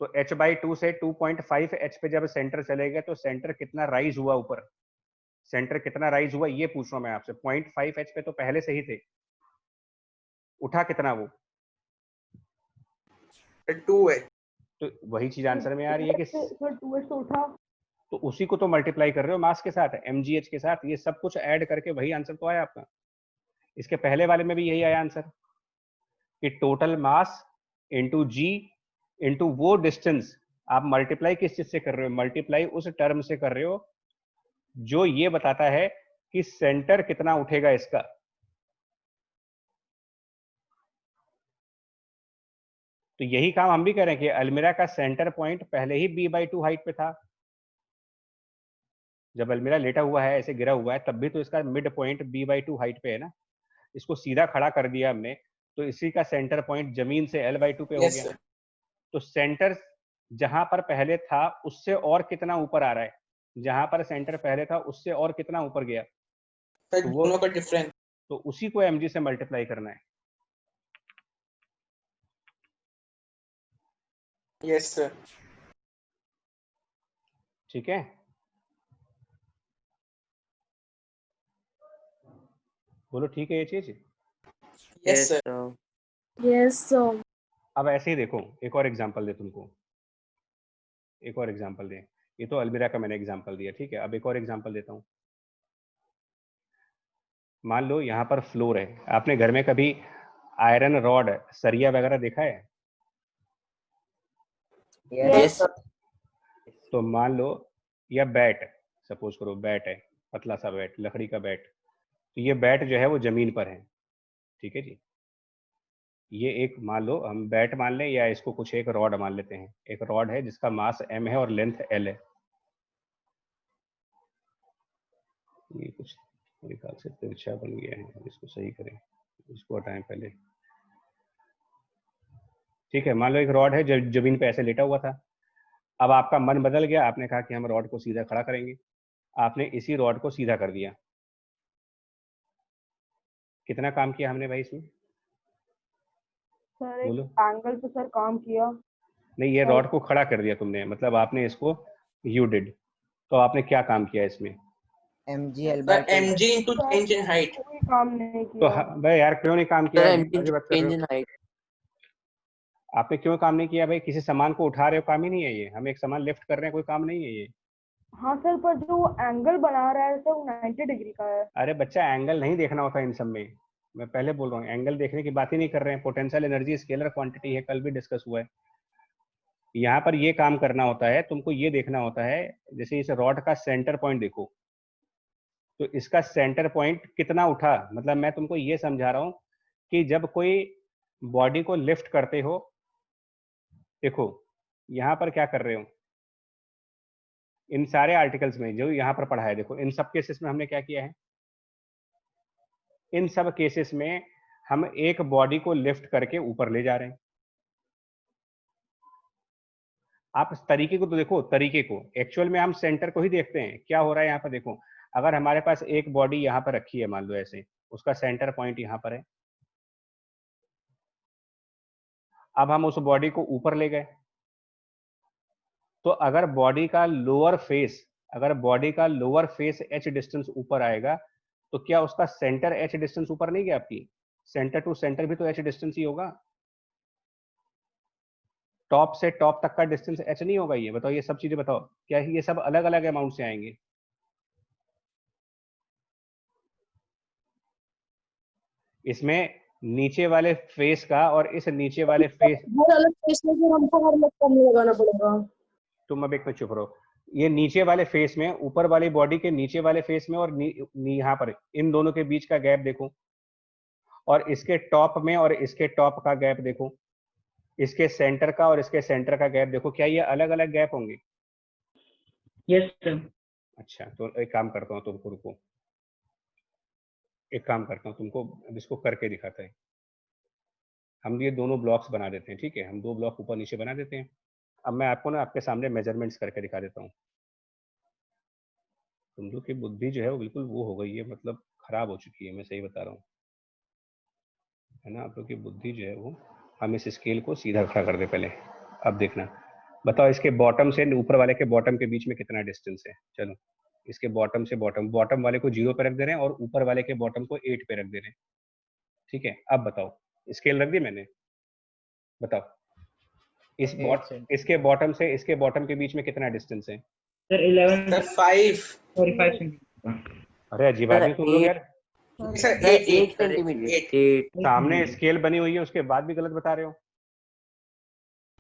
तो h/2 से 2.5 h पे जब सेंटर चले गए तो सेंटर कितना राइज हुआ ऊपर, सेंटर कितना राइज हुआ ये पूछ रहा हूं मैं आपसे। 0.5 h पे तो पहले से ही थे, उठा कितना वो? 2h। तो वही चीज आंसर में आ रही है कि सर 2h तो उठा। तो उसी को तो मल्टीप्लाई कर रहे हो मास के साथ, mgh के साथ, ये सब कुछ ऐड करके वही आंसर तो आया आपका। इसके पहले वाले में भी यही आया आंसर कि टोटल मास इंटू जी इंटू वो डिस्टेंस। आप मल्टीप्लाई किस चीज से कर रहे हो? मल्टीप्लाई उस टर्म से कर रहे हो जो ये बताता है कि सेंटर कितना उठेगा इसका। तो यही काम हम भी करें कि अलमीरा का सेंटर पॉइंट पहले ही b/2 हाइट पे था। जब अलमीरा लेटा हुआ है, ऐसे गिरा हुआ है, तब भी तो इसका मिड पॉइंट b/2 हाइट पे है ना। इसको सीधा खड़ा कर दिया हमने तो इसी का सेंटर पॉइंट जमीन से l/2 पे हो यस गया। सर। तो सेंटर जहां पर पहले था उससे और कितना ऊपर आ रहा है? जहां पर सेंटर पहले था उससे और कितना ऊपर गया? सर तो वो दोनों का डिफरेंस। तो उसी को mg से मल्टीप्लाई करना है। Yes sir. ठीक है, बोलो ठीक है ये चीज। Yes sir. Yes, sir. अब ऐसे ही देखो, एक और एग्जांपल दे तुमको, एक और एग्जांपल दे। ये तो अलमीरा का मैंने एग्जांपल दिया, ठीक है। अब एक और एग्जांपल देता हूँ। मान लो यहाँ पर फ्लोर है। आपने घर में कभी आयरन रॉड, सरिया वगैरह देखा है? Yes. तो मान लो, या बैट, सपोज करो बैट है, पतला सा बैट, लकड़ी का बैट। तो ये बैट जो है वो जमीन पर है, ठीक है जी। ये एक मान लो हम बैट मान लें, या इसको कुछ एक रॉड मान लेते हैं। एक रॉड है जिसका मास m है और लेंथ l है। ये कुछ मेरे ख्याल से तिरछा बन गया है, इसको सही करें, इसको हटाएं पहले। ठीक है, मान लो एक रॉड है जो जमीन पे ऐसे लेटा हुआ था। अब आपका मन बदल गया, आपने कहा कि हम रॉड को सीधा खड़ा करेंगे। आपने इसी रॉड को सीधा कर दिया। कितना काम किया हमने भाई इसमें? सर एक बोलो। एंगल पे सर काम किया। नहीं, ये रॉड को खड़ा कर दिया तुमने, मतलब आपने इसको यू डिड। तो आपने क्या काम किया इसमें? mg/2. mg into change in height। कोई काम नहीं तो किया। भाई यार क्यों नहीं काम किया? अभी बात कर रहे हो। In height. आपने क्यों काम नहीं किया भाई? किसी सामान को उठा रहे हो, काम ही नहीं है ये। हम एक सामान लिफ्ट कर रहे हैं, कोई काम नहीं है ये। हाँ सर, पर जो एंगल बना रहा है सर वो 90 डिग्री का है। अरे बच्चा, एंगल नहीं देखना होता इन सब में। मैं पहले बोल रहा हूँ, एंगल देखने की बात ही नहीं कर रहे हैं। पोटेंशियल एनर्जी स्केलर क्वांटिटी है, कल भी डिस्कस हुआ है। यहाँ पर ये काम करना होता है, तुमको ये देखना होता है। जैसे इस रॉड का सेंटर पॉइंट देखो, तो इसका सेंटर पॉइंट कितना उठा। मतलब मैं तुमको ये समझा रहा हूँ कि जब कोई बॉडी को लिफ्ट करते हो, देखो यहाँ पर क्या कर रहे हो। इन सारे आर्टिकल्स में जो यहाँ पर पढ़ा है, देखो इन सब केसेस में हमने क्या किया है। इन सब केसेस में हम एक बॉडी को लिफ्ट करके ऊपर ले जा रहे हैं। आप इस तरीके को तो देखो, तरीके को एक्चुअल में हम सेंटर को ही देखते हैं। क्या हो रहा है यहाँ पर देखो, अगर हमारे पास एक बॉडी यहाँ पर रखी है, मान लो ऐसे, उसका सेंटर पॉइंट यहाँ पर है। अब हम उस बॉडी को ऊपर ले गए, तो अगर बॉडी का लोअर फेस, अगर बॉडी का लोअर फेस h डिस्टेंस ऊपर आएगा, तो क्या उसका सेंटर h डिस्टेंस ऊपर नहीं गया? आपकी सेंटर टू सेंटर भी तो h डिस्टेंस ही होगा। टॉप से टॉप तक का डिस्टेंस h नहीं होगा? ये बताओ, ये सब चीजें बताओ, क्या ये सब अलग अलग अमाउंट से आएंगे? इसमें नीचे वाले फेस का और इस नीचे वाले फेस, हर अलग फेस में फिर हमको हर अलग फॉर्मूला लगाना पड़ेगा। तुम अब एक मिनट चुप रहो। ये नीचे वाले फेस में, ऊपर वाली बॉडी के नीचे वाले फेस में और यहाँ पर, इन दोनों के बीच का गैप देखो, और इसके टॉप में और इसके टॉप का गैप देखो, इसके सेंटर का और इसके सेंटर का गैप देखो। क्या ये अलग अलग गैप होंगे? Yes sir. अच्छा, तो एक काम करता हूँ, तुमको रुको, एक काम करता हूँ तुमको, अब इसको करके दिखाता है। हम ये दोनों ब्लॉक्स बना देते हैं, ठीक है। हम दो ब्लॉक ऊपर नीचे बना देते हैं। अब मैं आपको ना आपके सामने मेजरमेंट्स करके दिखा देता हूँ। तुम लोग की बुद्धि जो है वो बिल्कुल वो हो गई है, मतलब खराब हो चुकी है, मैं सही बता रहा हूँ, है ना। आप लोग की बुद्धि जो है वो, हम इस स्केल को सीधा खड़ा कर दे पहले। अब देखना, बताओ इसके बॉटम से ऊपर वाले के बॉटम के बीच में कितना डिस्टेंस है। चलो, इसके बॉटम से बॉटम वाले को 0 पे रख दे रहे हैं और ऊपर वाले के बॉटम को 8 पे रख दे रहे हैं, ठीक है। अब बताओ, स्केल रख दी मैंने, बताओ इसके बॉटम से इसके बॉटम के बीच में कितना डिस्टेंस है। Sir 11 sir 5 45 centimetre. अरे अजीब आदमी तुम लोग यार, सर 8 सेंटीमीटर। 8 सामने स्केल बनी हुई है उसके बाद भी गलत बता रहे हो।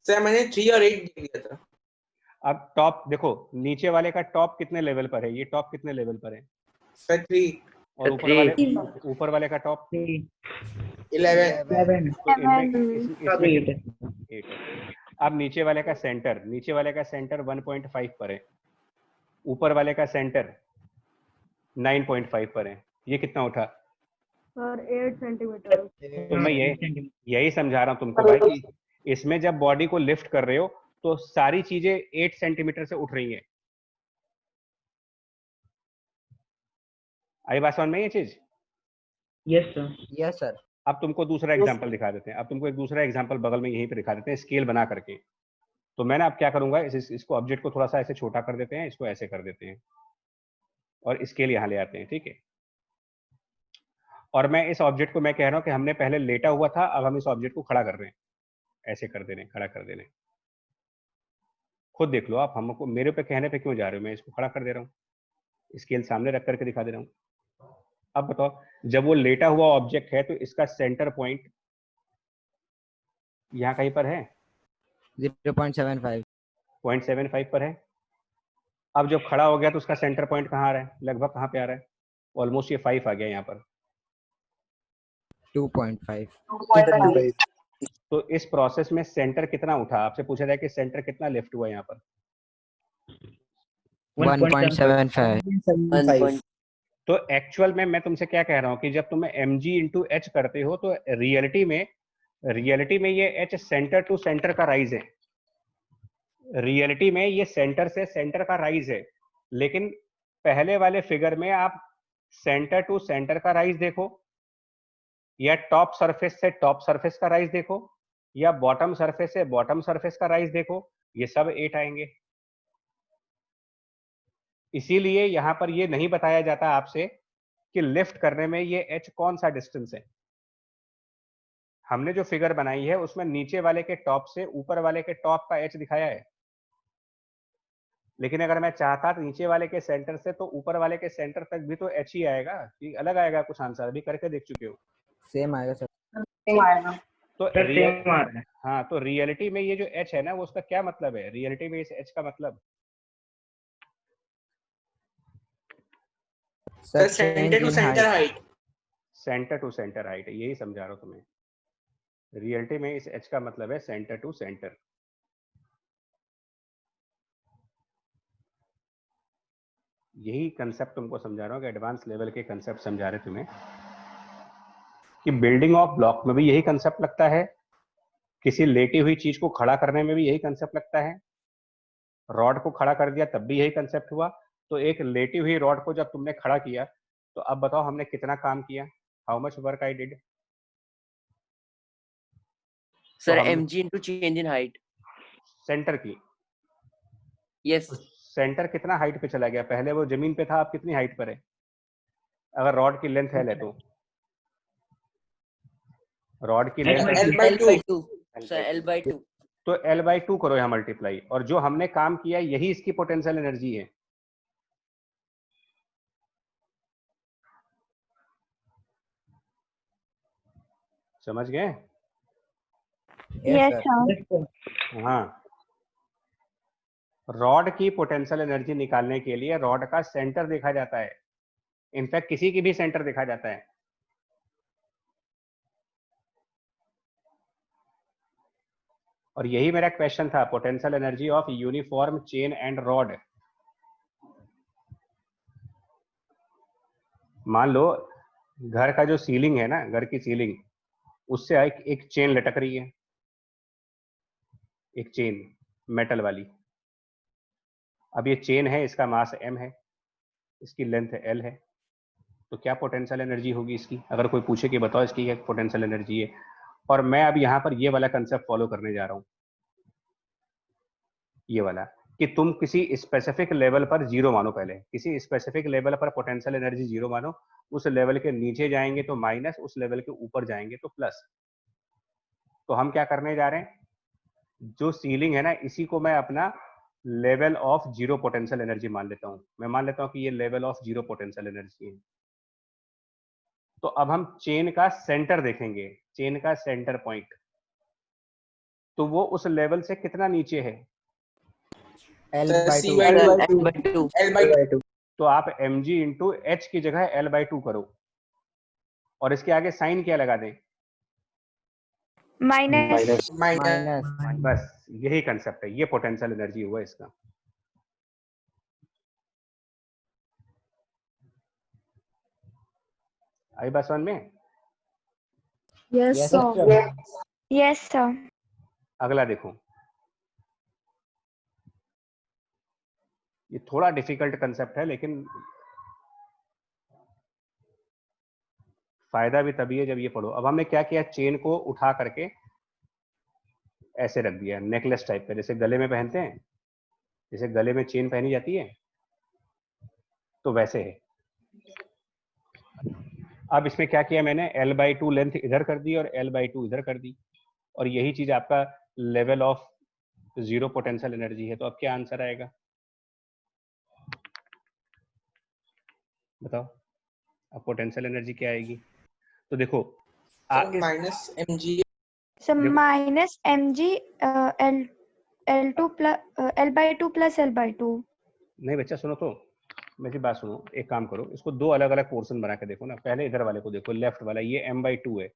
सर मैंने 3 और 8 दे दिया था। अब टॉप देखो, नीचे वाले का टॉप कितने लेवल पर है, ये टॉप कितने लेवल पर है, सर 3 और ऊपर वाले का टॉप 11 तो इनमें इसमें 8 है। 8 है। अब नीचे वाले का सेंटर 1.5 पर है, ऊपर वाले का सेंटर 9.5 पर है, ये कितना उठा। Sir 8 centimetre. तो मैं यही समझा रहा हूँ तुमको भाई कि इसमें जब बॉडी को लिफ्ट कर रहे हो तो सारी चीजें 8 सेंटीमीटर से उठ रही हैं। आई बात समझ में ये चीज। Yes sir. Yes sir. अब तुमको दूसरा एग्जांपल दिखा देते हैं, अब तुमको एक दूसरा एग्जांपल बगल में यहीं पे दिखा देते हैं स्केल बना करके। तो मैं ना अब क्या करूंगा, इसको ऑब्जेक्ट को थोड़ा सा ऐसे छोटा कर देते हैं, इसको ऐसे कर देते हैं और स्केल यहाँ ले आते हैं, ठीक है। और मैं इस ऑब्जेक्ट को मैं कह रहा हूँ कि हमने पहले लेटा हुआ था, अब हम इस ऑब्जेक्ट को खड़ा कर रहे हैं, ऐसे कर दे रहे हैं, खड़ा कर दे रहे हैं। खुद देख लो आप, हमको मेरे पे कहने पे क्यों जा रहे हो, मैं इसको खड़ा कर दे रहा हूँ, स्केल सामने रख करके दिखा दे रहा हूँ। अब बताओ, जब वो लेटा हुआ ऑब्जेक्ट है तो इसका सेंटर पॉइंट यहाँ कहीं पर है, 0.75 0.75 पर है। अब जब खड़ा हो गया तो उसका सेंटर पॉइंट कहाँ आ रहा है, लगभग कहाँ पे आ रहा है, ऑलमोस्ट ये 5 आ गया यहाँ पर, 2.5। तो इस प्रोसेस में सेंटर कितना उठा, आपसे पूछा जाए कि सेंटर कितना लिफ्ट हुआ यहाँ पर। 1.75। तो एक्चुअल में मैं तुमसे क्या कह रहा हूँ कि जब तुम mg इंटू एच करते हो तो रियलिटी में ये h सेंटर टू सेंटर का राइज है, रियलिटी में ये सेंटर से सेंटर का राइज है। लेकिन पहले वाले फिगर में आप सेंटर टू सेंटर का राइज देखो, या टॉप सरफेस से टॉप सरफेस का राइज देखो, या बॉटम सरफेस से बॉटम सरफेस का राइज देखो, ये सब 8 आएंगे। इसीलिए यहां पर ये नहीं बताया जाता आपसे कि लिफ्ट करने में ये h कौन सा डिस्टेंस है। हमने जो फिगर बनाई है उसमें नीचे वाले के टॉप से ऊपर वाले के टॉप का h दिखाया है, लेकिन अगर मैं चाहता तो नीचे वाले के सेंटर से तो ऊपर वाले के सेंटर तक भी तो h ही आएगा, कि अलग आएगा कुछ आंसर, अभी करके देख चुके हो। सेम आएगा सर। तो सर सेम आ रहा है। हाँ, तो रियलिटी में ये जो h है ना, वो उसका क्या मतलब है, रियलिटी में इस h का मतलब sir centre to centre height. Centre to centre height है, यही समझा रहा हूँ तुम्हें। रियलिटी में इस h का मतलब है सेंटर टू सेंटर। यही कंसेप्ट तुमको समझा रहा हूँ कि एडवांस लेवल के कंसेप्ट समझा रहे तुम्हें कि बिल्डिंग ऑफ ब्लॉक में भी यही कंसेप्ट लगता है, किसी लेटी हुई चीज को खड़ा करने में भी यही कंसेप्ट लगता है, रॉड को खड़ा कर दिया तब भी यही कंसेप्ट हुआ। तो एक लेटी हुई रॉड को जब तुमने खड़ा किया तो अब बताओ हमने कितना काम किया, how much work I did. Sir mg into change in height. Centre की, Yes. सेंटर कितना हाइट पे चला गया, पहले वो जमीन पे था, अब कितनी हाइट पर है, अगर रॉड की लेंथ है ले तो रॉड की length L by 2 sir L by 2. तो L/2 करो यहाँ मल्टीप्लाई, और जो हमने काम किया यही इसकी पोटेंशियल एनर्जी है। समझ गए। Yes sir. हाँ, रॉड की पोटेंशियल एनर्जी निकालने के लिए रॉड का सेंटर देखा जाता है, इनफैक्ट किसी की भी सेंटर देखा जाता है। और यही मेरा क्वेश्चन था, potential energy of uniform chain and rod. मान लो घर का जो सीलिंग है ना, घर की सीलिंग, उससे एक चेन लटक रही है, एक चेन मेटल वाली। अब ये चेन है, इसका मास m है, इसकी लेंथ L है, तो क्या पोटेंशियल एनर्जी होगी इसकी? अगर कोई पूछे कि बताओ इसकी क्या पोटेंशियल एनर्जी है, और मैं अब यहाँ पर ये वाला कंसेप्ट फॉलो करने जा रहा हूँ, ये वाला, कि तुम किसी स्पेसिफिक लेवल पर जीरो मानो, पहले किसी स्पेसिफिक लेवल पर पोटेंशियल एनर्जी जीरो मानो, उस लेवल के नीचे जाएंगे तो माइनस, उस लेवल के ऊपर जाएंगे तो प्लस। तो हम क्या करने जा रहे हैं, जो सीलिंग है ना, इसी को मैं अपना level of zero potential energy मान लेता हूँ। मैं मान लेता हूँ कि ये level of zero potential energy है। तो अब हम चेन का सेंटर देखेंगे, चेन का सेंटर पॉइंट, तो वो उस लेवल से कितना नीचे है? C/2 L/2 L/2 तो आप mg इंटू एच की जगह L/2 करो, और इसके आगे साइन क्या लगा दें? माइनस। माइनस। बस यही कंसेप्ट है, ये पोटेंशियल एनर्जी हुआ इसका। आई बात समझ में? Yes, Yes, sir. sir. Yes sir. अगला देखो, ये थोड़ा डिफिकल्ट कंसेप्ट है, लेकिन फायदा भी तभी है जब ये पढ़ो। अब हमने क्या किया, चेन को उठा करके ऐसे रख दिया, नेकलेस टाइप का, जैसे गले में पहनते हैं, जैसे गले में चेन पहनी जाती है, तो वैसे है। अब इसमें क्या किया मैंने, L/2 लेंथ इधर कर दी और L/2 इधर कर दी, और यही चीज आपका level of zero potential energy है। तो अब क्या आंसर आएगा बताओ, अब पोटेंशियल एनर्जी क्या आएगी? तो देखो minus mg sir minus mg L2 plus L/2 plus L/2। नहीं बच्चा सुनो, तो मेरी बात सुनो, एक काम करो, इसको दो अलग अलग पोर्शन बना के देखो ना। पहले इधर वाले को देखो, लेफ्ट वाला ये m/2 है,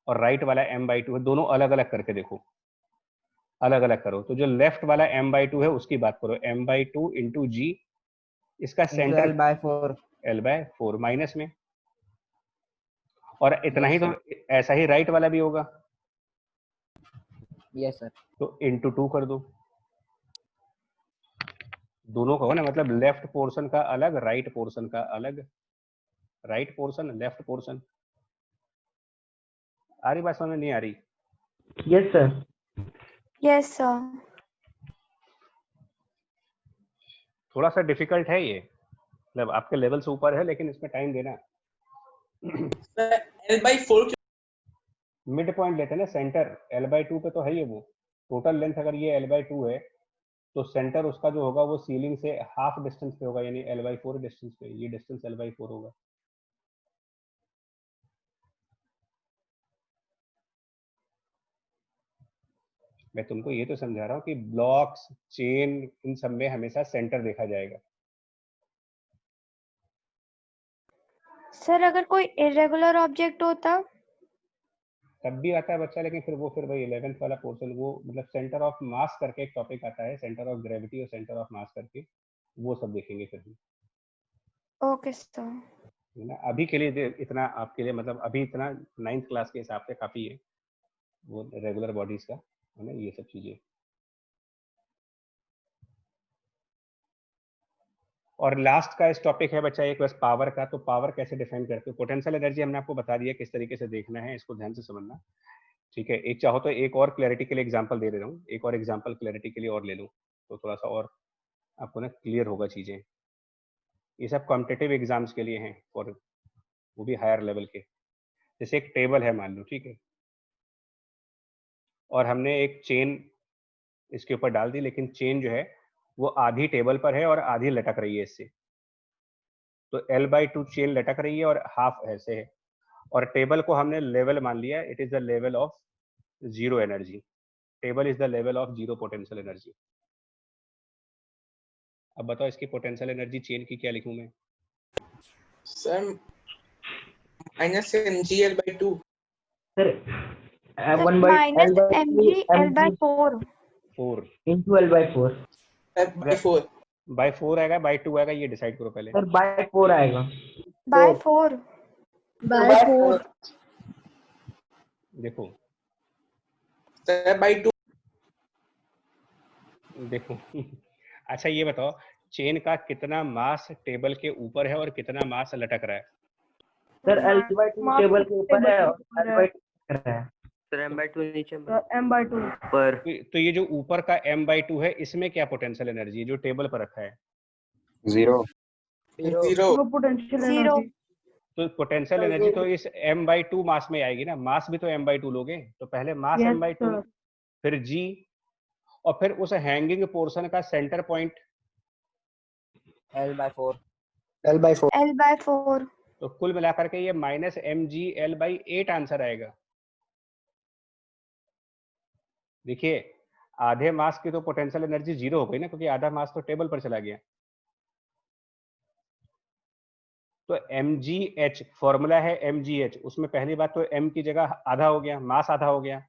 और राइट वाला m/2 है, दोनों अलग अलग करके देखो, अलग अलग करो। तो जो लेफ्ट वाला m/2 है उसकी बात करो, m/2 इंटू जी, इसका सेंटर L/4। L/4 माइनस में, और इतना ही, तो ऐसा ही राइट वाला भी होगा, यस सर। तो इंटू 2 कर दो, दोनों का हो ना, मतलब लेफ्ट पोर्शन का अलग, राइट पोर्शन का अलग, राइट पोर्शन लेफ्ट पोर्शन। आ रही बात समझ में? नहीं आ रही? Yes sir. Yes sir. थोड़ा सा डिफिकल्ट है ये, मतलब आपके लेवल से ऊपर है, लेकिन इसमें टाइम देना। L/4 मिड पॉइंट लेते हैं ना, सेंटर L/2 पे तो है ही, वो टोटल लेंथ अगर ये L/2 है, तो सेंटर उसका जो होगा वो सीलिंग से हाफ डिस्टेंस पे होगा, यानी L/4 डिस्टेंस पे, ये डिस्टेंस L/4 होगा। मैं तुमको ये तो समझा रहा हूँ कि ब्लॉक्स, चेन, इन सब में हमेशा सेंटर देखा जाएगा। सर अगर कोई इरेगुलर ऑब्जेक्ट होता तब भी आता है बच्चा, लेकिन फिर वो फिर वही 11th वाला पोर्शन, वो मतलब सेंटर ऑफ मास करके एक टॉपिक आता है, सेंटर ऑफ ग्रेविटी और सेंटर ऑफ मास करके, वो सब देखेंगे फिर भी, ओके सर। है ना। अभी के लिए इतना आपके लिए, मतलब अभी इतना 9th क्लास के हिसाब से काफी है, वो रेगुलर बॉडीज का, है ना, ये सब चीजें। और लास्ट का इस टॉपिक है बच्चा एक बस पावर का। तो पावर कैसे डिफाइन करते हो? पोटेंशियल एनर्जी हमने आपको बता दिया किस तरीके से देखना है, इसको ध्यान से समझना, ठीक है। एक चाहो तो एक और क्लैरिटी के लिए एग्जांपल दे रहा हूँ, एक और एग्जांपल क्लैरिटी के लिए और ले लूँ, तो थोड़ा सा और आपको ना क्लियर होगा चीजें। ये सब कॉम्पिटिटिव एग्जाम्स के लिए हैं, और वो भी हायर लेवल के। जैसे एक टेबल है मान लो, ठीक है, और हमने एक चेन इसके ऊपर डाल दी, लेकिन चेन जो है वो आधी टेबल पर है और आधी लटक रही है इससे। तो L/2 चेन लटक रही है और हाफ ऐसे है, और टेबल को हमने लेवल मान लिया, it is the level of zero energy. Table is the level of zero potential energy. अब बताओ इसकी पोटेंशियल एनर्जी चेन की क्या लिखूं मैं? Sir minus mg L/2 sir minus mg L/4 4 into L/4 L/4 by 4 आएगा, बाय 2 आएगा, ये डिसाइड करो पहले। सर बाय 4 आएगा। बाय 4। By 4. देखो सर by 2 देखो अच्छा ये बताओ, चेन का कितना मास टेबल के ऊपर है और कितना मास लटक रहा है? सर L/2 टेबल के ऊपर है और L/2 है सर m/2 नीचे M/2 पर। तो ये जो ऊपर का m/2 है, इसमें क्या पोटेंशियल एनर्जी है जो टेबल पर रखा है? जीरो। वो पोटेंशियल एनर्जी। तो पोटेंशियल एनर्जी तो इस m/2 मास में आएगी ना, मास भी तो m/2 लोगे, तो पहले मास Yes, m/2, sir. फिर g, और फिर उस हैंगिंग पोर्शन का सेंटर पॉइंट। L/4 L/4 तो कुल मिलाकर के ये -mgl/8 आंसर आएगा। देखिए आधे मास की तो पोटेंशियल एनर्जी 0 हो गई ना, क्योंकि आधा मास तो टेबल पर चला गया। तो mgh फॉर्मूला है mgh, उसमें पहली बात तो m की जगह आधा हो गया, मास आधा हो गया,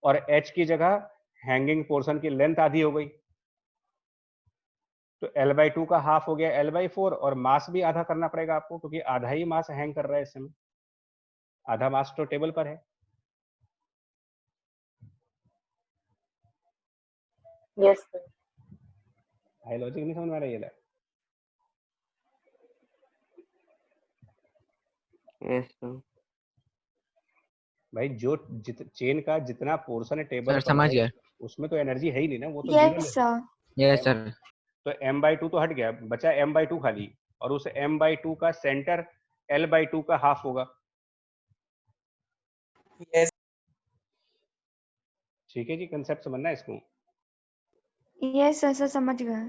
और h की जगह हैंगिंग पोर्शन की लेंथ आधी हो गई, तो L/2 का हाफ हो गया L/4, और मास भी आधा करना पड़ेगा आपको, क्योंकि आधा ही मास हैंग कर रहा है इस समय, आधा मास तो टेबल पर है। यस सर हाई लॉजिक नहीं समझ में आ रहा है ये? Yes sir. भाई जो चेन का जितना पोर्शन टेबल सर पर समझ है, गया। उसमें तो एनर्जी है ही नहीं ना, वो तो yes zero. Sir yes sir. तो m/2 तो हट गया, बचा m/2 खाली, और उस m/2 का सेंटर L/2 का हाफ होगा। यस। ठीक है जी, कंसेप्ट समझना है इसको। यस सर समझ गए।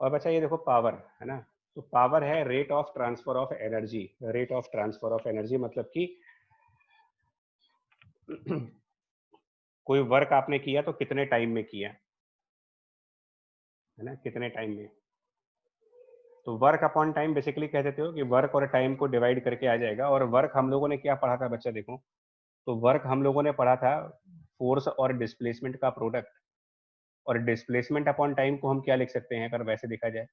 और बच्चा ये देखो पावर है ना, तो पावर है rate of transfer of energy. Rate of transfer of energy मतलब कि कोई वर्क आपने किया तो कितने टाइम में किया, है ना, कितने टाइम में। तो वर्क अपॉन टाइम बेसिकली कह देते हो कि वर्क और टाइम को डिवाइड करके आ जाएगा। और वर्क हम लोगों ने क्या पढ़ा था बच्चा, देखो तो वर्क हम लोगों ने पढ़ा था फोर्स और डिस्प्लेसमेंट का प्रोडक्ट, और डिस्प्लेसमेंट अपॉन टाइम को हम क्या लिख सकते हैं अगर वैसे देखा जाए,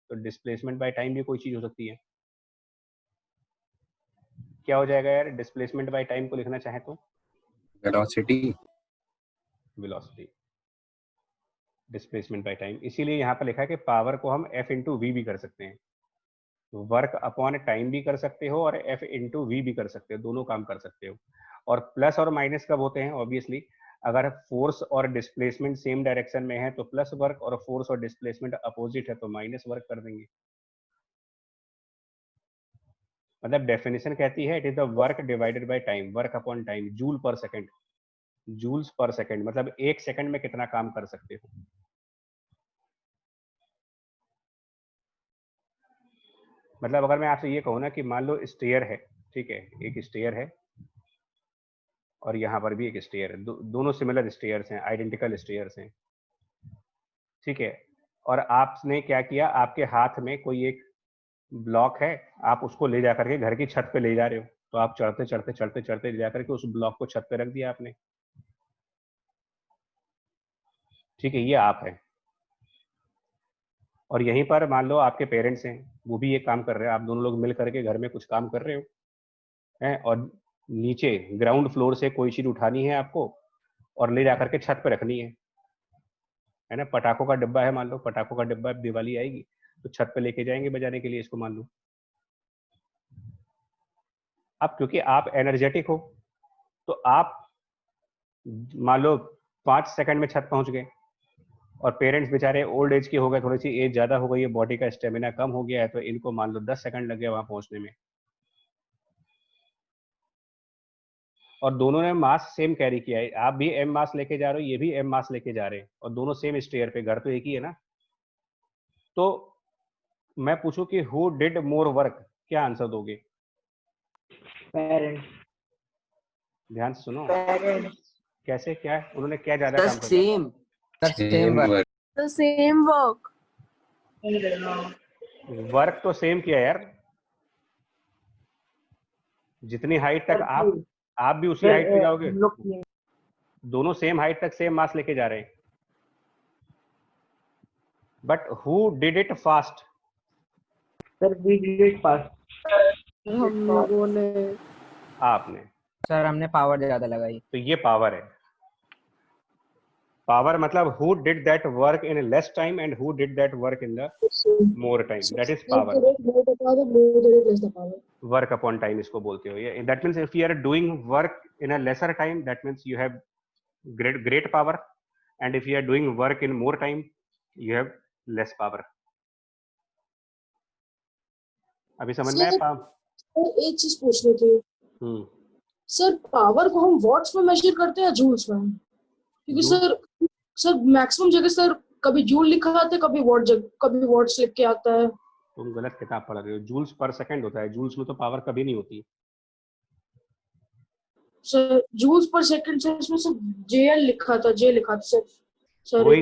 तो डिस्प्लेसमेंट बाय टाइम भी कोई चीज हो सकती है। क्या हो जाएगा यार डिस्प्लेसमेंट बाय टाइम को लिखना चाहे तो? Velocity. Velocity displacement by time. इसीलिए यहाँ पर लिखा है कि पावर को हम F इंटू वी भी कर सकते हैं, वर्क अपॉन टाइम भी कर सकते हो और F इंटू वी भी कर सकते हो, दोनों काम कर सकते हो। और प्लस और माइनस कब होते हैं? ऑब्वियसली अगर फोर्स और डिस्प्लेसमेंट सेम डायरेक्शन में है तो प्लस वर्क, और फोर्स और डिस्प्लेसमेंट अपोजिट है तो माइनस वर्क कर देंगे। मतलब डेफिनेशन कहती है it is the work divided by time, work upon time, joule per second, joules per second, मतलब एक सेकंड में कितना काम कर सकते हो। मतलब अगर मैं आपसे ये कहूँ ना कि मान लो स्टेयर है, ठीक है, एक स्टेयर है और यहाँ पर भी एक स्टेयर है, दोनों सिमिलर स्टेयर्स हैं, आइडेंटिकल स्टेयर्स हैं, ठीक है। और आपने क्या किया, आपके हाथ में कोई एक ब्लॉक है, आप उसको ले जाकर के घर की छत पे ले जा रहे हो, तो आप चढ़ते चढ़ते चढ़ते चढ़ते ले जाकर के उस ब्लॉक को छत पे रख दिया आपने, ठीक है, ये आप है। और यहीं पर मान लो आपके पेरेंट्स हैं, वो भी ये काम कर रहे हैं, आप दोनों लोग मिल करके घर में कुछ काम कर रहे हो हैं, और नीचे ग्राउंड फ्लोर से कोई चीज उठानी है आपको और ले जाकर के छत पे रखनी है ना। पटाखों का डिब्बा है, मान लो पटाखों का डिब्बा, दिवाली आएगी तो छत पे लेके जाएंगे बजाने के लिए इसको, मान लो। अब क्योंकि आप एनर्जेटिक हो तो आप मान लो 5 सेकंड में छत पहुंच गए, और पेरेंट्स बेचारे ओल्ड एज के हो गए, थोड़ी सी एज ज्यादा हो गई है, बॉडी का स्टेमिना कम हो गया है, तो इनको मान लो 10 सेकंड लग गया वहां पहुंचने में। और दोनों ने मास सेम कैरी किया है, आप भी एम मास लेके जा रहे हो, ये भी एम मास लेके जा रहे हैं, और दोनों सेम स्टेयर पे, घर तो एक ही है ना। तो मैं पूछूं कि हु डिड मोर वर्क, क्या आंसर दोगे? पेरेंट्स। ध्यान से सुनो, पेरेंट्स। कैसे, क्या उन्होंने क्या ज्यादा काम किया? Same same work. The same work. Work तो सेम किया यार, जितनी हाइट तक आप भी उसी हाइट पे जाओगे, दोनों सेम हाइट तक सेम मास लेके जा रहे हैं। But who did it fast? Sir we did it fast. हम लोगों ने आपने। सर हमने पावर ज्यादा लगाई। तो ये पावर है, पावर मतलब who did that work in less time and who did that work in the more time, that is power. Work upon time इसको बोलते हो ये. That means if you are doing work in a lesser time, that means you have great power, and if you are doing work in more time, you have less power. अभी समझ में आया? एक चीज पूछनी थी सर, पावर को हम वॉट्स में मेजर करते हैं या जूल्स में? क्योंकि सर मैक्सिमम जगह सर कभी जूल लिखा आता है, कभी वॉट्स लिख के आता है। तुम गलत किताब पढ़ रहे हो। जूल्स पर सेकंड होता है, जूल्स में तो पावर कभी नहीं होती सर। जूल्स पर सेकंड से इसमें सर जेएल लिखा था, जे लिखा था सर। हो ही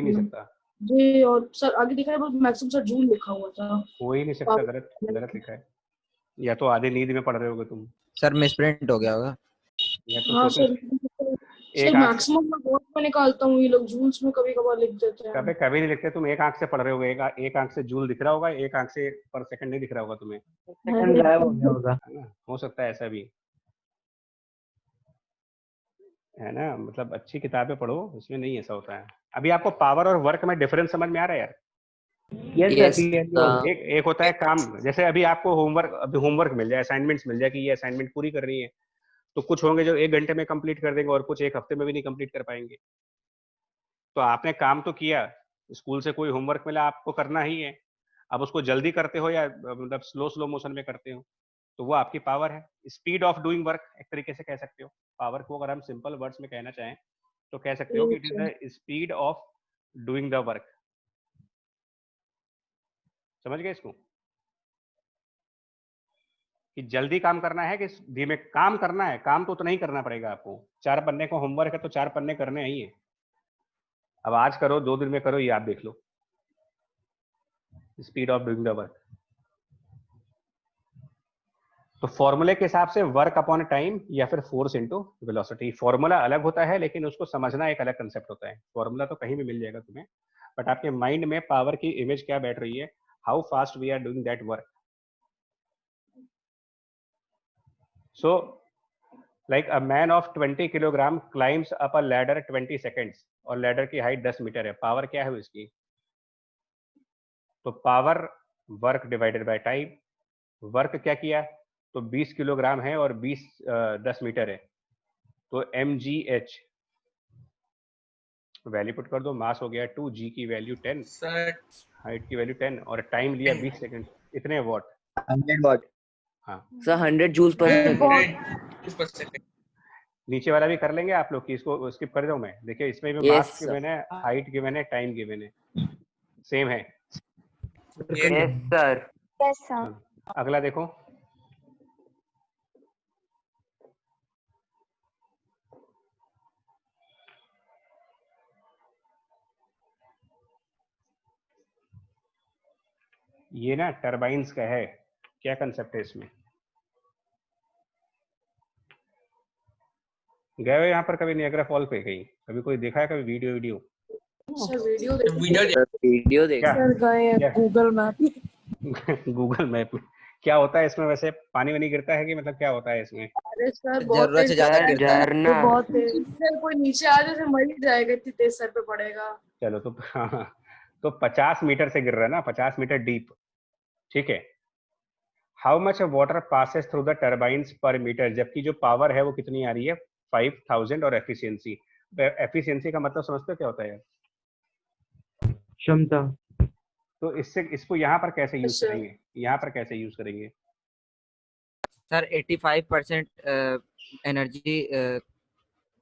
नहीं सकता जे, और सर आगे दिखा है मैक्सिमम सर जूल लिखा हुआ था। हो ही नहीं सकता, गलत लिखा है। या तो आधे नींद में पढ़ रहे होगे तुम। सर मिसप्रिंट हो गया होगा। या तो हाँ सर मैक्सिमम मैं वॉट में निकालता हूँ, ये लोग जूल्स में कभी-कभार लिख देते हैं। कभी नहीं लिखते। तुम एक आंख से पढ़ रहे होगे, एक आंख से जूल दिख रहा होगा, एक आंख से पर सेकंड नहीं दिख रहा होगा तुम्हें। सेकंड गायब हो गया होगा, है ना, हो सकता है ऐसा भी, है ना। मतलब अच्छी किताबें पढ़ो, इसमें नहीं ऐसा होता है। अभी आपको पावर और वर्क में डिफरेंस समझ में आ रहा है यार? Yes, एक होता है काम, जैसे अभी आपको होमवर्क मिल जाए, असाइनमेंट्स मिल जाए कि ये असाइनमेंट पूरी करनी है, तो कुछ होंगे जो 1 घंटे में कंप्लीट कर देंगे और कुछ 1 हफ्ते में भी नहीं कंप्लीट कर पाएंगे। तो आपने काम तो किया, स्कूल से कोई होमवर्क मिला, आपको करना ही है। अब उसको जल्दी करते हो या मतलब स्लो मोशन में करते हो, तो वो आपकी पावर है। स्पीड ऑफ डूइंग वर्क एक तरीके से कह सकते हो। पावर को अगर हम सिंपल वर्ड्स में कहना चाहें तो कह सकते हो कि it is the speed of doing the work. समझ गए इसको? कि जल्दी काम करना है कि धीमे काम करना है। काम तो उतना ही करना पड़ेगा आपको। 4 पन्ने को होमवर्क है तो 4 पन्ने करने ही है। अब आज करो, 2 दिन में करो, ये आप देख लो। Speed of doing the work. तो फॉर्मूले के हिसाब से वर्क अपॉन टाइम या फिर फोर्स इनटू वेलोसिटी। फॉर्मूला अलग होता है लेकिन उसको समझना एक अलग कंसेप्ट होता है। फॉर्मूला तो कहीं भी मिल जाएगा तुम्हें, बट आपके माइंड में पावर की इमेज क्या बैठ रही है, how fast we are doing that work. So, like a man of 20 kilogram climbs up a ladder 20 seconds, और लैडर की हाइट 10 मीटर है। पावर क्या है इसकी? तो power work divided by time. Work क्या किया? तो 20 किलोग्राम है और 10 मीटर है, तो mgh वैल्यू पुट कर दो। मास हो गया 2, g की वैल्यू 10, हाइट की वैल्यू 10 और टाइम लिया 20 सेकंड। इतने वॉट? 100 वॉट। हाँ सर 100 जूल्स पर सेकंड। नीचे वाला भी कर लेंगे आप लोग, कि इसको स्किप कर दूं मैं? देखिए इसमें भी मास गिवन है, हाइट गिवन है, टाइम गिवन है, सेम है। Yes sir. Yes sir. अगला देखो, ये ना टरबाइन्स का है। क्या कंसेप्ट है इसमें? गए हो यहाँ पर कभी नियाग्रा फॉल पे? कहीं कभी कोई देखा है कभी वीडियो? सर वीडियो देखा सर गए गूगल मैप। गूगल मैप में क्या होता है इसमें वैसे? पानी वानी गिरता है कि मतलब क्या होता है इसमें? अरे सर बहुत जरूरत से ज्यादा गिरता है। झरना। बहुत तेज सर, कोई नीचे आ जाए मर ही जाएगा, इतनी तेज सर पे पड़ेगा। चलो तो हाँ, तो 50 मीटर से गिर रहा है ना, 50 मीटर डीप, ठीक है। How much water passes through the turbines पर मीटर, जबकि जो पावर है वो कितनी आ रही है? 5000। और एफिशिएंसी, तो एफिशिएंसी का मतलब समझते हो क्या होता है? क्षमता। तो इसको यहाँ पर कैसे यूज करेंगे? यहाँ पर कैसे यूज करेंगे? सर 85% एनर्जी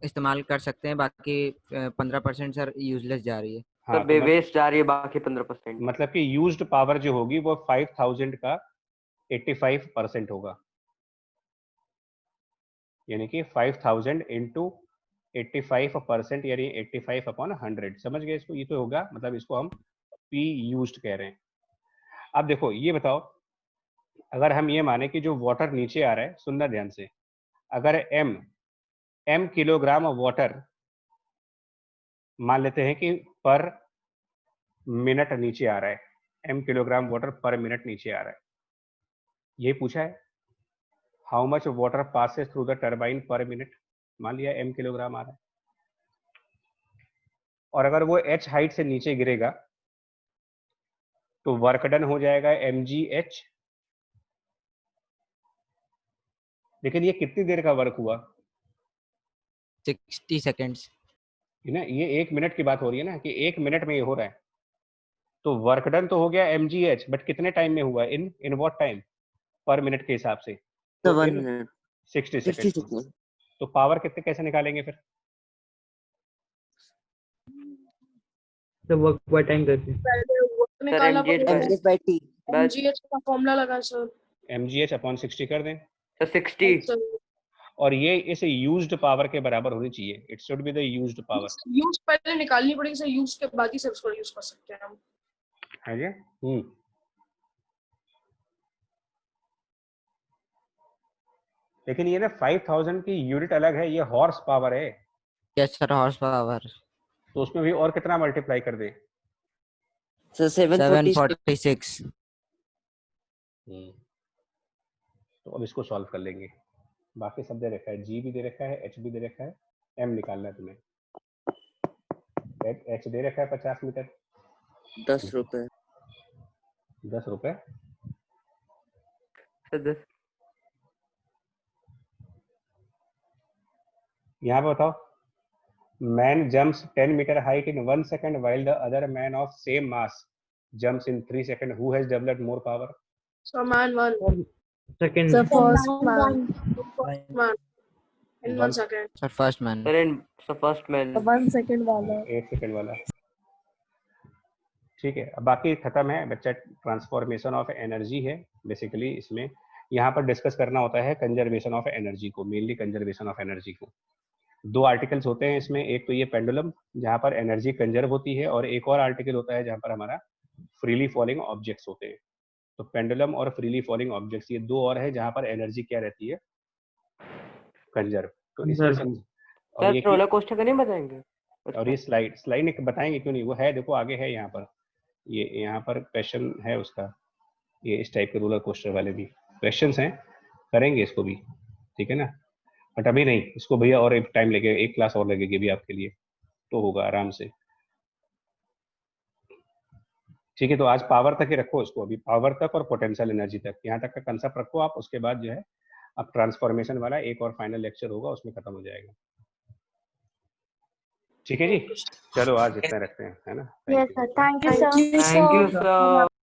इस्तेमाल कर सकते हैं, बाकी 15% सर यूजलेस जा रही है। हाँ, तो वेस्ट जा रही है बाकी 15%। मतलब कि यूज्ड पावर जो होगी वो 5000 का 85% होगा, यानी कि 5000 इंटू 85% यानी 85/100। समझ गए इसको? ये तो होगा, मतलब इसको हम पी यूज्ड कह रहे हैं। अब देखो ये बताओ, अगर हम ये माने कि जो वाटर नीचे आ रहा है, सुनना ध्यान से, अगर m किलोग्राम वाटर मान लेते हैं कि पर मिनट नीचे आ रहा है, m किलोग्राम वाटर पर मिनट नीचे आ रहा है, ये पूछा है। How much water passes through the turbine पर मिनट, मान लिया m किलोग्राम आ रहा है। और अगर वो h हाइट से नीचे गिरेगा तो वर्क डन हो जाएगा mgh। लेकिन ये कितनी देर का वर्क हुआ? 60 सेकेंड्स। ना ये 1 मिनट की बात हो रही है ना, कि 1 मिनट में ये हो रहा है। तो वर्क डन तो हो गया mgh, बट कितने टाइम में हुआ? In what time? पर मिनट के हिसाब से। तो 1 इन मिनट 60 60 सेकेंड। सेकंड। तो पावर कितने कैसे निकालेंगे फिर? तो वर्क बाय टाइम करके पहले वर्क निकालना MGH पड़ेगा, MGH by T बस। एमजीएच का फॉर्मूला लगा सर। mgh अपॉन 60 कर दें, तो 60 सर और ये इस यूज्ड पावर के बराबर होनी चाहिए। It should be the used power. Use पहले निकालनी पड़ेगी सर, यूज के बाद ही सर उसको यूज कर सकते हैं हम। है जी। लेकिन ये ना 5000 की यूनिट अलग है, ये हॉर्स पावर है। Yes sir, horse power. तो उसमें भी और कितना मल्टीप्लाई कर दे? सर 746। तो अब इसको सॉल्व कर लेंगे। बाकी सब दे रखा है, जी भी दे रखा है, एच भी दे रखा है, एम निकालना है तुम्हें। एच दे रखा है 50 मीटर। 10 रुपए। 10 रुपए। सर 10। यहाँ पे बताओ, man jumps 10 metre height in 1 second while the other man of same mass jumps in 3 seconds. Who has developed more power? Sir man 1 second The first man. Man in 1 One- second. Sir first man. Sir first man. The 1 second वाला. 8 second वाला। ठीक है, अब बाकी खत्म है बच्चा। Transformation of energy है बेसिकली। इसमें यहाँ पर डिस्कस करना होता है कंजर्वेशन ऑफ एनर्जी को, मेनली कंजर्वेशन ऑफ एनर्जी को। 2 आर्टिकल्स होते हैं इसमें, एक तो ये पेंडुलम जहाँ पर एनर्जी कंजर्व होती है, और एक और आर्टिकल होता है जहाँ पर हमारा फ्रीली फॉलिंग ऑब्जेक्ट्स होते हैं। तो पेंडुलम और फ्रीली फॉलिंग ऑब्जेक्ट्स, ये 2 और है जहाँ पर एनर्जी क्या रहती है? कंजर्व। तो इसमें समझ। और ये रोलर कोस्टर का नहीं बताएंगे? और ये स्लाइड बताएंगे क्यों नहीं, वो है देखो आगे है यहाँ पर। ये यहाँ पर क्वेश्चन है उसका, ये इस टाइप के रोलर कोस्टर वाले भी क्वेश्चंस हैं, करेंगे इसको भी, ठीक है ना। बट अभी नहीं, इसको भैया और एक टाइम लगेगा, 1 क्लास और लगेगी भी आपके लिए, तो होगा आराम से। ठीक है, तो आज पावर तक ही रखो इसको, अभी पावर तक और पोटेंशियल एनर्जी तक, यहाँ तक का कंसेप्ट रखो आप। उसके बाद जो है अब ट्रांसफॉर्मेशन वाला एक और फाइनल लेक्चर होगा, उसमें खत्म हो जाएगा। ठीक है जी, चलो आज इतना रखते हैं, है ना। Yes, sir. Thank you, sir. Thank you sir.